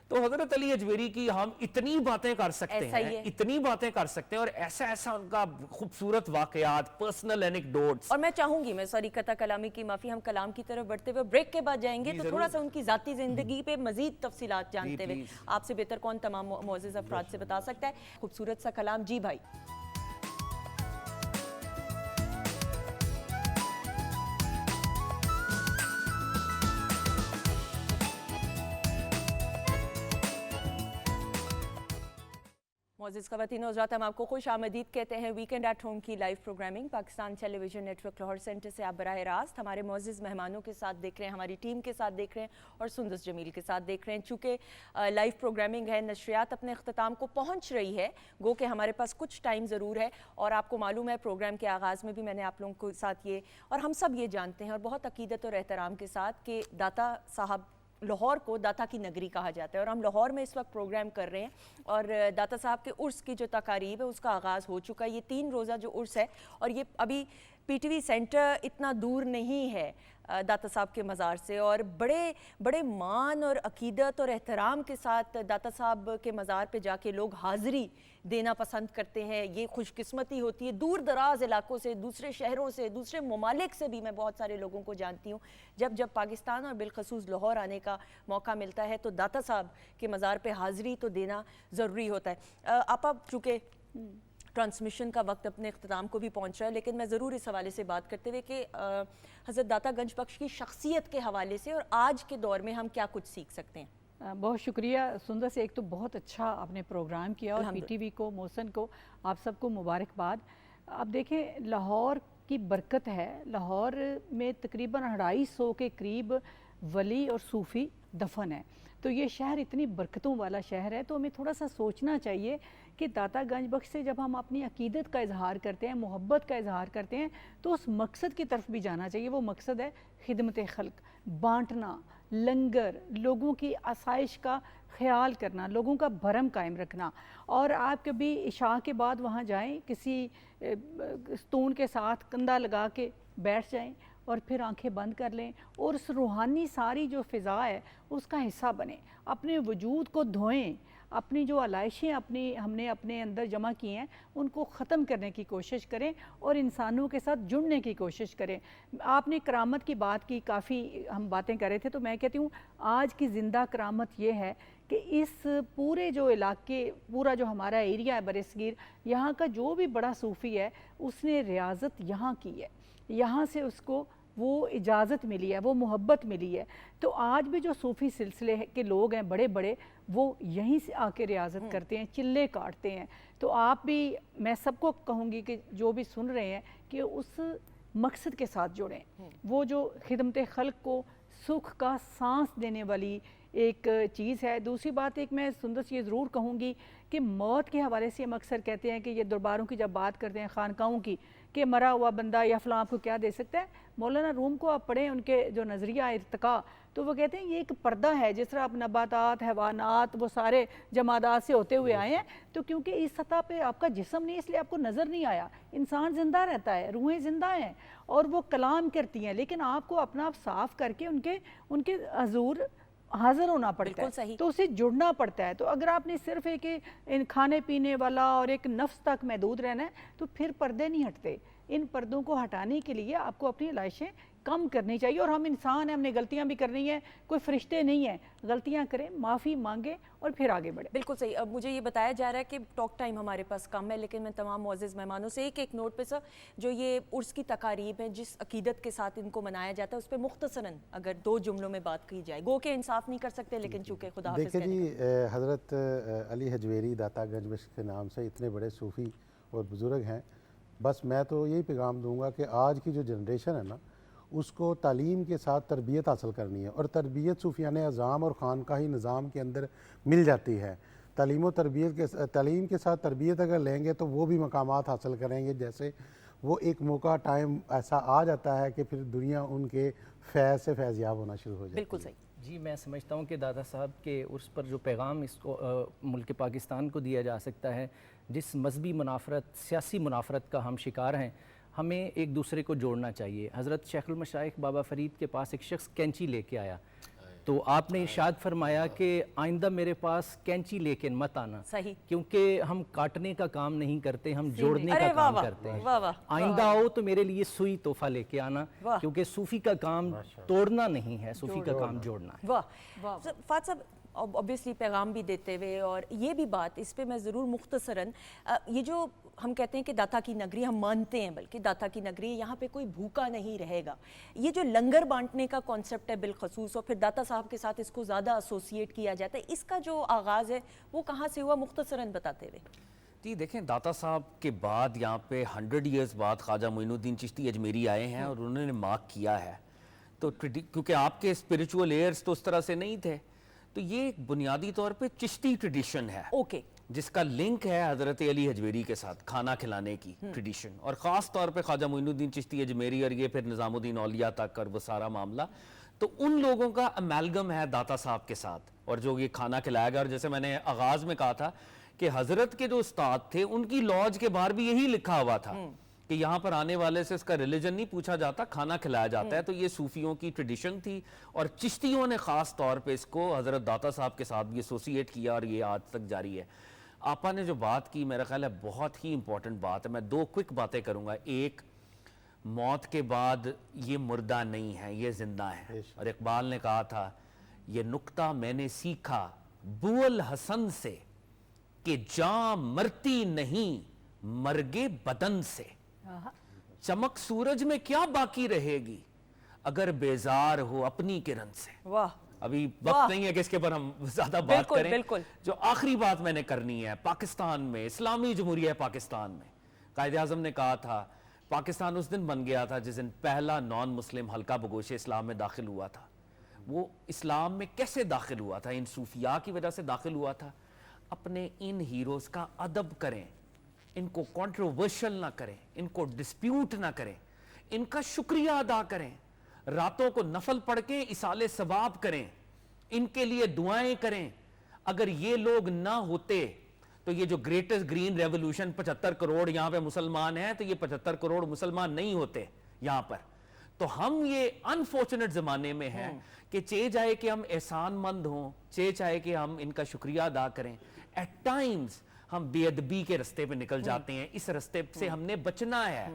تو حضرت علی حجویری کی ہم اتنی باتیں کر سکتے ہیں، اتنی باتیں کر سکتے ہیں، اور ایسا ایسا ان کا خوبصورت واقعات، پرسنل اینیکڈوٹس. اور میں چاہوں گی، میں سوری قطع کلامی کی معافی، ہم کلام کی طرف بڑھتے ہوئے بریک کے بعد جائیں گے تو تھوڑا سا ان کی ذاتی زندگی پہ مزید تفصیلات جانتے ہوئے آپ سے بہتر کون تمام معزز افراد سے بتا سکتا ہے. خوبصورت سا کلام. جی بھائی. मोअज़्ज़िज़ ख़वातीन और हज़रात, हम आपको खुश आमदीद कहते हैं वीकेंड एट होम की live programming Pakistan television network Lahore centre से आप बराह रास्त हमारे मोअज़्ज़िज़ मेहमानों के साथ देख रहे हैं, हमारी टीम के साथ देख रहे हैं और सुंदस जमील के साथ देख रहे हैं। चूँकि लाइव प्रोग्रामिंग है, नशरियात अपने अख्ताम को पहुँच रही है, गो कि हमारे पास कुछ टाइम ज़रूर है। और आपको मालूम है प्रोग्राम के आगाज़ में भी मैंने आप लोगों के साथ ये और हम सब ये जानते हैं और बहुत अकीदत और एहतराम के साथ कि दाता साहब लाहौर को दाता की नगरी कहा जाता है और हम लाहौर में इस वक्त प्रोग्राम कर रहे हैं और दाता साहब के उर्स की जो तकारीब है उसका आगाज़ हो चुका है। ये 3 रोज़ा जो उर्स है और ये अभी पीटीवी सेंटर इतना दूर नहीं है दाता साहब के मज़ार से और बड़े बड़े मान और अकीदत और एहतराम के साथ दाता साहब के मज़ार पे जाके लोग हाज़री देना पसंद करते हैं। ये खुशकिस्मती होती है। दूर दराज इलाकों से, दूसरे शहरों से, दूसरे ममालिक से भी मैं बहुत सारे लोगों को जानती हूँ, जब पाकिस्तान और बिलखसूस लाहौर आने का मौका मिलता है तो दाता साहब के मज़ार पे हाज़री तो देना ज़रूरी होता है। आपा चूँकि ट्रांसमिशन का वक्त अपने इख्तिताम को भी पहुंच रहा है, लेकिन मैं ज़रूर इस हवाले से बात करते हुए कि हज़रत दाता गंज बख्श की शख्सियत के हवाले से और आज के दौर में हम क्या कुछ सीख सकते हैं। बहुत शुक्रिया सुंदर से, एक तो बहुत अच्छा आपने प्रोग्राम किया और पीटीवी को, मोहसन को, आप सबको मुबारकबाद। अब देखें लाहौर की बरकत है, लाहौर में तकरीबन 250 के करीब वली और सूफ़ी दफन है, तो ये शहर इतनी बरकतों वाला शहर है। तो हमें थोड़ा सा सोचना चाहिए कि दाता गंज बख्श से जब हम अपनी अकीदत का इजहार करते हैं, मोहब्बत का इजहार करते हैं, तो उस मकसद की तरफ भी जाना चाहिए। वो मकसद है खिदमत खल्क, बांटना, लंगर, लोगों की आसाइश का ख्याल करना, लोगों का भरम कायम रखना। और आप कभी इशा के बाद वहाँ जाएं, किसी स्तून के साथ कंधा लगा के बैठ जाएं और फिर आंखें बंद कर लें और उस रूहानी सारी जो फ़िज़ा है उसका हिस्सा बने, अपने वजूद को धोएं, अपनी जो आलाइशें हमने अपने अंदर जमा की हैं उनको ख़त्म करने की कोशिश करें और इंसानों के साथ जुड़ने की कोशिश करें। आपने करामत की बात की, काफ़ी हम बातें कर रहे थे, तो मैं कहती हूँ आज की ज़िंदा करामत ये है कि इस पूरे जो इलाके, पूरा जो हमारा एरिया है बरसगीर, यहाँ का जो भी बड़ा सूफ़ी है उसने रियाज़त यहाँ की है, यहाँ से उसको वो इजाज़त मिली है, वो मोहब्बत मिली है। तो आज भी जो सूफ़ी सिलसिले के लोग हैं बड़े बड़े, वो यहीं से आके रियाज़त करते हैं, चिल्ले काटते हैं। तो आप भी, मैं सबको कहूँगी कि जो भी सुन रहे हैं कि उस मकसद के साथ जुड़ें। वो जो खिदमत खल्क को सुख का सांस देने वाली एक चीज़ है। दूसरी बात एक मैं सुंदर सी ये ज़रूर कहूँगी कि मौत के हवाले से हम अक्सर कहते हैं कि ये दरबारों की जब बात करते हैं, खानकाहों की, कि मरा हुआ बंदा या फ़लाँ आपको क्या दे सकता है। मौलाना रूम को आप पढ़ें, उनके जो नज़रिया इर्तिका, तो वो कहते हैं ये एक पर्दा है, जिस तरह आप नबातात, हैवानात, वो सारे जमादात से होते हुए आए हैं, तो क्योंकि इस सतह पे आपका जिस्म नहीं, इसलिए आपको नज़र नहीं आया। इंसान ज़िंदा रहता है, रूहें ज़िंदा हैं और वो कलाम करती हैं, लेकिन आपको अपना आप साफ़ करके उनके हजूर हाजिर होना पड़ता है, तो उसे जुड़ना पड़ता है। तो अगर आपने सिर्फ एक खाने पीने वाला और एक नफ्स तक महदूद रहना है तो फिर पर्दे नहीं हटते। इन पर्दों को हटाने के लिए आपको अपनी लाइशें कम करनी चाहिए। और हम इंसान हैं, हमने गलतियां भी करनी है, कोई फरिश्ते नहीं है। गलतियां करें, माफ़ी मांगें और फिर आगे बढ़ें। बिल्कुल सही। अब मुझे ये बताया जा रहा है कि टॉक टाइम हमारे पास कम है, लेकिन मैं तमाम मुअज़्ज़िज़ मेहमानों से एक नोट पे सर, जो ये उर्स की तकारीब हैं, जिस अकीदत के साथ इनको मनाया जाता है, उस पर मुख्तसरन अगर 2 जुमलों में बात की जाए। गो के इंसाफ नहीं कर सकते, लेकिन चूँकि खुदा हाफ़िज़ देखिए जी, हज़रत अली हजवेरी दाता गंज बख्श के नाम से इतने बड़े सूफ़ी और बुज़ुर्ग हैं। बस मैं तो यही पैगाम दूंगा कि आज की जो जनरेशन है ना, उसको तालीम के साथ तरबियत हासिल करनी है और तरबियत सूफियाने अज़ाम और ख़ानकाही निज़ाम के अंदर मिल जाती है। तालीम के साथ तरबियत अगर लेंगे तो वो भी मकामात हासिल करेंगे। जैसे वो एक मौका, टाइम ऐसा आ जाता है कि फिर दुनिया उनके फैज़ से फैज़याब होना शुरू हो जाती है। बिल्कुल सही जी, मैं समझता हूँ कि दादा साहब के उर्स पर जो पैगाम इसको मुल्क पाकिस्तान को दिया जा सकता है, जिस मजहबी मुनाफरत, सियासी मुनाफरत का हम शिकार हैं, हमें एक दूसरे को जोड़ना चाहिए। हज़रत शेखुल मशाइख बाबा फ़रीद के पास एक शख्स कैंची लेके आया, तो आपने इरशाद फरमाया कि आइंदा मेरे पास कैंची लेके मत आना, सही, क्योंकि हम काटने का काम नहीं करते, हम जोड़ने का काम करते हैं। आइंदा आओ तो मेरे लिए सुई तोहफा लेके आना, क्योंकि सूफ़ी का काम तोड़ना नहीं है, सूफ़ी का काम जोड़ना है। वाह। फात साहब, ऑब्वियसली पैगाम भी देते हुए, और ये भी बात इस पे मैं ज़रूर मुख्तसरन ये जो हम कहते हैं कि दाता की नगरी, हम मानते हैं बल्कि दाता की नगरी, यहाँ पे कोई भूखा नहीं रहेगा, ये जो लंगर बांटने का कॉन्सेप्ट है बिलखसूस, और फिर दाता साहब के साथ इसको ज़्यादा एसोसिएट किया जाता है, इसका जो आगाज़ है वो कहाँ से हुआ, मुख्तसरन बताते हुए। जी देखें, दाता साहब के बाद यहाँ पे 100 ईयर्स बाद ख्वाजा मोइनुद्दीन चिश्ती अजमेरी आए हैं और उन्होंने मार्क किया है, तो क्योंकि आपके स्पिरिचुअल एयर्स तो उस तरह से नहीं थे, तो ये एक बुनियादी तौर पे चिश्ती ट्रेडिशन है ओके, जिसका लिंक है हज़रत अली हजवेरी के साथ, खाना खिलाने की ट्रेडिशन, और ख़ास तौर पे ख्वाजा मोइनुद्दीन चिश्ती अजमेरी और ये फिर निज़ामुद्दीन औलिया तक और वो सारा मामला, तो उन लोगों का अमेलगम है दाता साहब के साथ, और जो ये खाना खिलाया गया। और जैसे मैंने आगाज़ में कहा था कि हज़रत के जो उस्ताद थे उनकी लॉज के बाहर भी यही लिखा हुआ था कि यहाँ पर आने वाले से इसका रिलीजन नहीं पूछा जाता, खाना खिलाया जाता है। तो ये सूफियों की ट्रेडिशन थी, और चिश्तियों ने ख़ास तौर पे इसको हज़रत दाता साहब के साथ भी एसोसिएट किया, और ये आज तक जारी है। आपा ने जो बात की मेरा ख्याल है बहुत ही इंपॉर्टेंट बात है। मैं 2 क्विक बातें करूँगा। एक, मौत के बाद ये मुर्दा नहीं है, ये जिंदा है, और इकबाल ने कहा था ये नुक्ता मैंने सीखा बुअल हसन से कि जान मरती नहीं मरगे बदन से, चमक सूरज में क्या बाकी रहेगी अगर बेजार हो अपनी किरण से। वाह, अभी वक्त नहीं है कि इसके पर हम ज्यादा बात बिल्कुल, करें। बिल्कुल। जो आखिरी बात मैंने करनी है, पाकिस्तान में, इस्लामी जमहूरिया पाकिस्तान में, कायदे आज़म ने कहा था पाकिस्तान उस दिन बन गया था जिस दिन पहला नॉन मुस्लिम हल्का बगोश इस्लाम में दाखिल हुआ था। वो इस्लाम में कैसे दाखिल हुआ था? इन सूफिया की वजह से दाखिल हुआ था। अपने इन हीरोज का अदब करें, इनको कंट्रोवर्शियल ना करें, इनको डिस्प्यूट ना करें, इनका शुक्रिया अदा करें, रातों को नफल पढ़ के इसाले सवाब करें, इनके लिए दुआएं करें। अगर ये लोग ना होते तो ये जो ग्रेटेस्ट ग्रीन रेवोल्यूशन 75 करोड़ यहाँ पे मुसलमान हैं, तो ये 75 करोड़ मुसलमान नहीं होते यहाँ पर। तो हम ये अनफॉर्चुनेट जमाने में हैं कि चाहे कि हम एहसानमंद हों, चाहे कि हम इनका शुक्रिया अदा करें, एट टाइम्स हम बेअदबी के रास्ते पे निकल जाते हैं। इस रास्ते से हमने बचना है।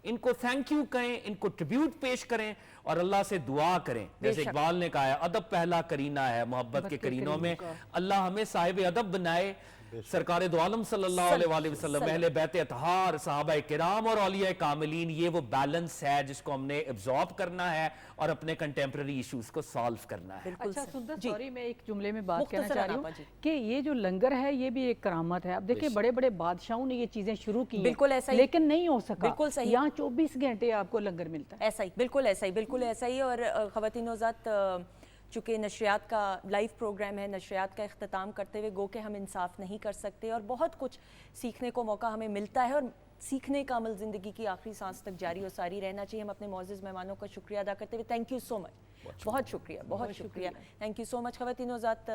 इनको थैंक यू कहें, इनको ट्रिब्यूट पेश करें और अल्लाह से दुआ करें। जैसे इकबाल ने कहा है, अदब पहला करीना है मोहब्बत के करीनों में, अल्लाह हमें साहिब अदब बनाए। सरकार दो आलम सल्लल्लाहु अलैहि वसल्लम, अहले बैत अतहार, सहाबा किराम और औलिया कामिलीन, ये वो बैलेंस है जिसको हमने एब्जॉर्ब करना है और अपने कंटेम्प्रेरी इश्यूज को सॉल्व करना है। अच्छा सुंदर, सॉरी मैं एक जुमले में बात कहना मुख्तसर चाह रही आपा हूँ जी। कि ये जो लंगर है ये भी एक करामत है। अब देखिए बड़े बड़े बादशाहों ने ये चीजें शुरू की हैं, बिल्कुल ऐसा ही, लेकिन नहीं हो सका। बिल्कुल सही। यहाँ 24 घंटे आपको लंगर मिलता है। ऐसा ही, बिल्कुल ऐसा ही, बिल्कुल ऐसा ही। और ख़वातीन नौज़ात, चूँकि नशरियात का लाइव प्रोग्राम है, नशरियात का इख्तिताम करते हुए गो के हम इंसाफ नहीं कर सकते, और बहुत कुछ सीखने को मौका हमें मिलता है, और सीखने का अमल ज़िंदगी की आखिरी सांस तक जारी और सारी रहना चाहिए। हम अपने मौजूद मेहमानों का शुक्रिया अदा करते हुए थैंक यू सो मच, बहुत शुक्रिया, बहुत शुक्रिया, थैंक यू सो मच। ख़वातीन नौज़ात,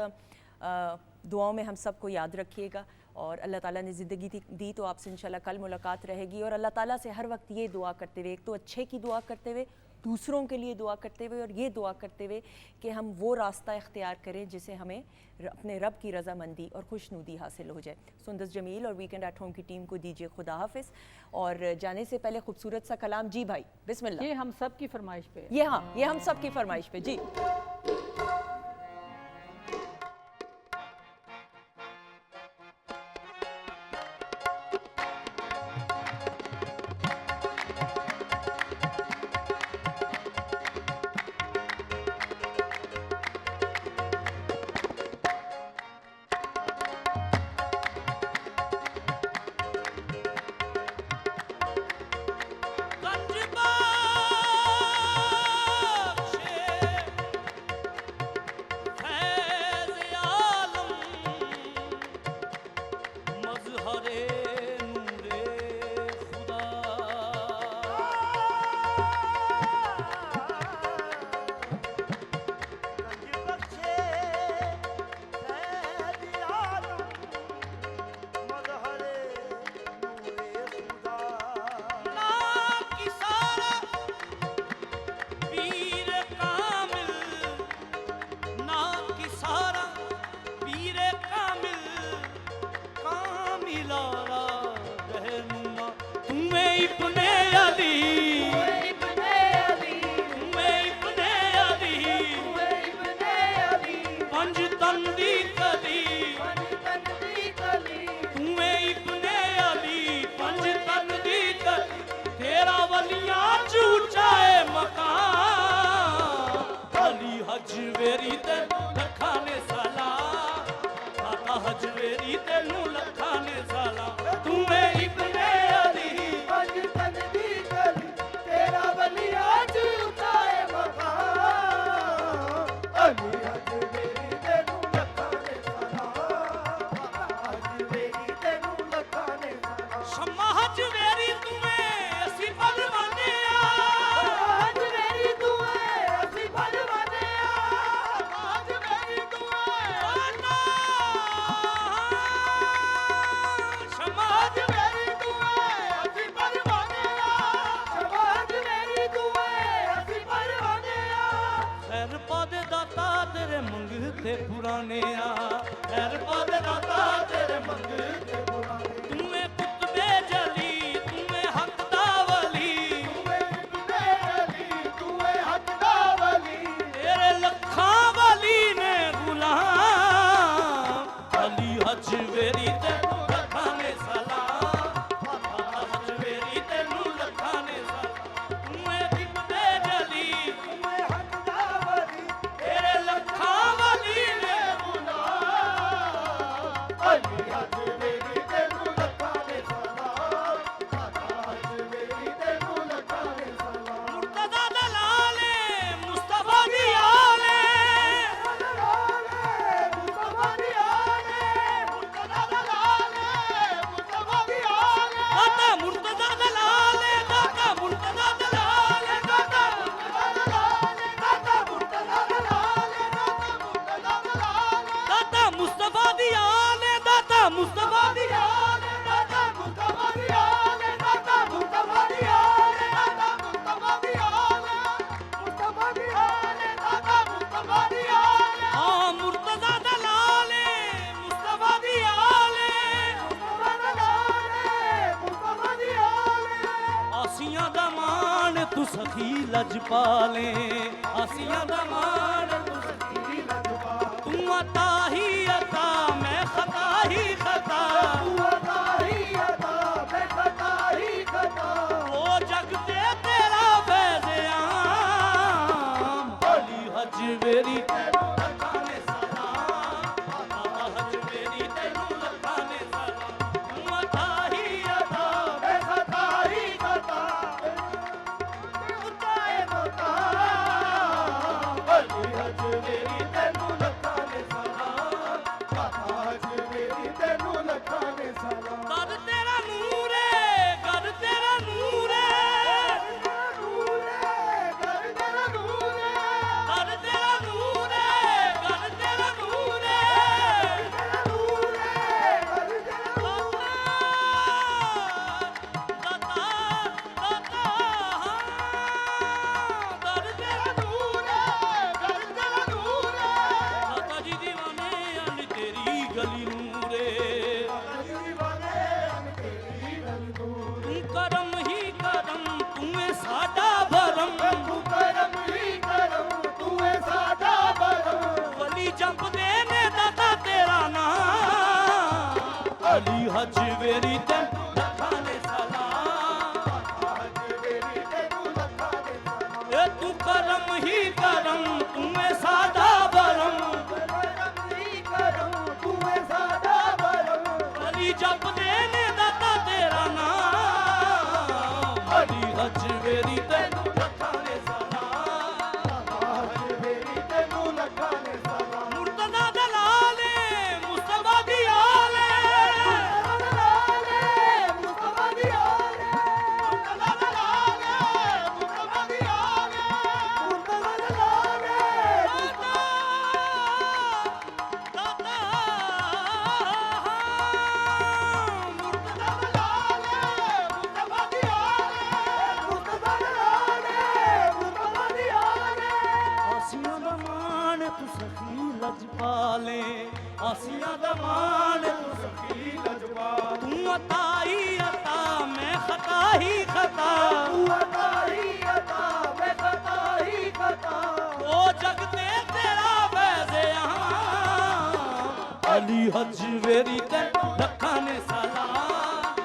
दुआओं में हम सबको याद रखिएगा, और अल्लाह ताला ने ज़िंदगी दी तो आपसे इंशाल्लाह कल मुलाकात रहेगी। और अल्लाह ताला से हर वक्त ये दुआ करते हुए, एक तो अच्छे की दुआ करते हुए, दूसरों के लिए दुआ करते हुए, और ये दुआ करते हुए कि हम वो रास्ता इख्तियार करें जिसे हमें अपने रब की रज़ामंदी और खुशनुदी हासिल हो जाए। सुंदस जमील और वीकेंड एट होम की टीम को दीजिए खुदा हाफिज़। और जाने से पहले खूबसूरत सा कलाम। जी भाई, बिस्मिल्लाह। ये हम सब की फरमाइश पे है। ये हम सब की फरमाइश पे। जी पंज तंदी ਹਜਵੇਰੀ ਤੈਨੂੰ ਲੱਖਾਂ ਨੇ ਸਾਲਾਂ ਤੂੰ ਏ ਇਬਨੇ ਅਲੀ बचपन दी गली तेरा वली आज उठाए मकाम अली हजवेरी तेनू लखां ने सलाम हजवेरी तेनू लखां ने सलाम ਸ਼ਮਾ ਹਜਵੇਰੀ ਤੂੰ ਏ ਅਸੀਂ ਪਰਵਾਨੇ ਆ हजवेरी तू है असी परवाने हजवेरी तू है ਸ਼ਮਾ हजवेरी तू है असी परवाने हजवेरी तू है असी परवाने ਖੈਰ ਪਾਦੇ ਦਾਤਾ ਤੇਰੇ ਮੰਗਤੇ ਪੁਰਾਣੇ ਆ ਖੈਰ ਪਾਦੇ ਦਾਤਾ ਤੇਰੇ ਮੰਗਤੇ ਪੁਰਾਣੇ ਤੂੰ ਏ ਕੁਤਬੇ ਜਲੀ ਤੂੰ ਏ ਹੱਕ ਦਾ ਵਲੀ ਤੇਰੇ ਲੱਖਾਂ ਵਲੀ ਨੇ ਗੁਲਾਮ ਅਲੀ ਹਜਵੇਰੀ ਤੈਨੂੰ ਲੱਖਾਂ ਨੇ ਸਲਾਮ ਹਜਵੇਰੀ ਤੈਨੂੰ ਲੱਖਾਂ ਨੇ ਸਲਾਮ ਤੂੰ ਏ ਕੁਤਬੇ ਜਲੀ ਤੇਰੇ ਲੱਖਾਂ ਵਲੀ ਨੇ ਮੁਰਤਜ਼ਾ ਦਲਾਲੇ ਮੁਸਤਫਾ ਦੀ ਆਲੇ ਦਾਤਾ ਮੁਰਤਜ਼ਾ ਦਲਾਲੇ ਦਾਤਾ ਮੁਰਤਜ਼ਾ ਦਲਾਲੇ ਦਾਤਾ ਮੁਸਤਫਾ ਦੀ ਆਲੇ ਦਾਤਾ ਮੁਸਤਫਾ ਦੀ ਆਲੇ ਆ ਮੁਰਤਜ਼ਾ ਦਲਾਲੇ ਮੁਸਤਫਾ ਦੀ ਆਲੇ ਆਸੀਆਂ ਦਾ ਮਾਣ ਤੂੰ ਸਖੀ ਲਜਪਾਲੇ ਆਸੀਆਂ ਦਾ ਮਾਣ ਤੂੰ ਸਖੀ ਲਜਪਾਲੇ ਤੂੰ ਅਤਾ ਹੀ ਅਤਾ ਮੈਂ ਖਤਾ ਹੀ ਖਤਾ ਉਹ ਜਗ ਤੇ ਤੇਰਾ ਫੈਜ਼ ਆਮ ਅਲੀ ਹਜਵੇਰੀ ਤੈਨੂੰ ਲੱਖਾਂ ਨੇ ਸਲਾਮ ਹਜਵੇਰੀ ਤੈਨੂੰ ਲੱਖਾਂ ਨੇ ਸਲਾਮ ਤੂੰ ਅਤਾ ਹੀ ਅਤਾ ਮੈਂ ਖਤਾ ਹੀ ਖਤਾ ਕਰ ਤੇਰਾ ਨੂਰ ਏ ਕਰ ਤੇਰਾ ਨੂਰ ਏ ਕਰ ਤੇਰਾ ਨੂਰ ਏ ਕਰ ਤੇਰਾ ਨੂਰ ਏ ਦਾਤਾ ਦਾਤਾ ਕਰ ਤੇਰਾ ਨੂਰ ਦਾਤਾ ਜੀ ਦੀਵਾਨੇ ਅਨ ਤੇਰੀ ਗਲੀ ਨੂਰ ਏ ਤੂੰ ਕਰਮ ਹੀ ਕਰਮ ਤੂੰ ਏ ਸਾਡਾ ਭਰਮ ਵਲੀ ਜੰਪਦੇ ਨੇ ਦਾਤਾ ਤੇਰਾ ਨਾਮ ਅਲੀ ਹਜਵੇਰੀ ਤੈਨੂੰ ਲੱਖਾਂ ਨੇ ਸਲਾਮ ਏ ਤੂੰ ਕਰਮ ਹੀ ਕਰਮ ਤੂੰ ਏ ਸਾਡਾ ਭਰਮ ਵਲੀ ਜੰਪਦੇ ਨੇ ਦਾਤਾ ਤੇਰਾ ਨਾਮ ਅਲੀ ਹਜਵੇਰੀ ਤੈਨੂੰ ਲੱਖਾਂ ਨੇ ਸਲਾਮ ਮੁਰਤਜ਼ਾ ਦਲਾਲੇ ਮੁਸਤਫਾ ਦੀ ਆਲੇ ਮੁਰਤਜ਼ਾ ਦਲਾਲੇ ਮੁਸਤਫਾ ਦੀ ਆਲੇ ਦਾਤਾ ਮੁਰਤਜ਼ਾ ਦਲਾਲੇ ਮੁਸਤਫਾ ਦੀ ਆਸੀਆਂ ਦਾ ਮਾਣ ਤੂੰ ਸਖੀ ਲਜਪਾਲੇ ਆਸੀਆਂ ਦਾ ਮਾਣ ਤੂੰ ਸਖੀ ਲਜਪਾਲ ਤੂੰ ਅਤਾ ਹੀ ਅਤਾ ਮੈਂ ਖਤਾ ਹੀ ਖਤਾ ਉਹ ਜਗ ਤੇ ਤੇਰਾ ਫੈਜ਼ ਆਮ ਅਲੀ ਹਜਵੇਰੀ ਤੈਨੂੰ ਲੱਖਾਂ ਨੇ ਸਲਾਮ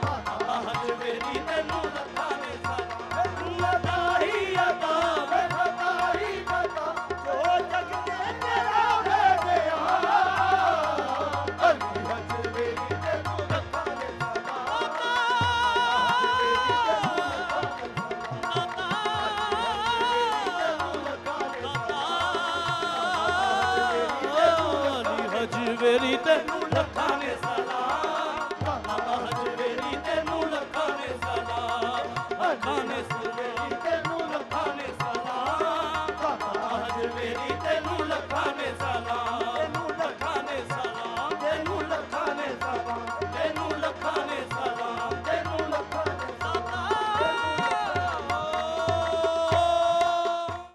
ਹਜਵੇਰੀ ਤੈਨੂੰ ਲੱਖਾਂ ਨੇ ਸਲਾਮ ਤੂੰ ਅਤਾ ਹੀ ਅਤਾ ਮੈਂ ਖਤਾ ਹੀ ਖਤਾ ਉਹ ਜਗ ਤੇ ਤੇਰਾ ਫੈਜ਼ ਆਮ ਵੇਰੀ ਤੈਨੂੰ ਲੱਖਾਂ ਨੇ ਸਲਾਮ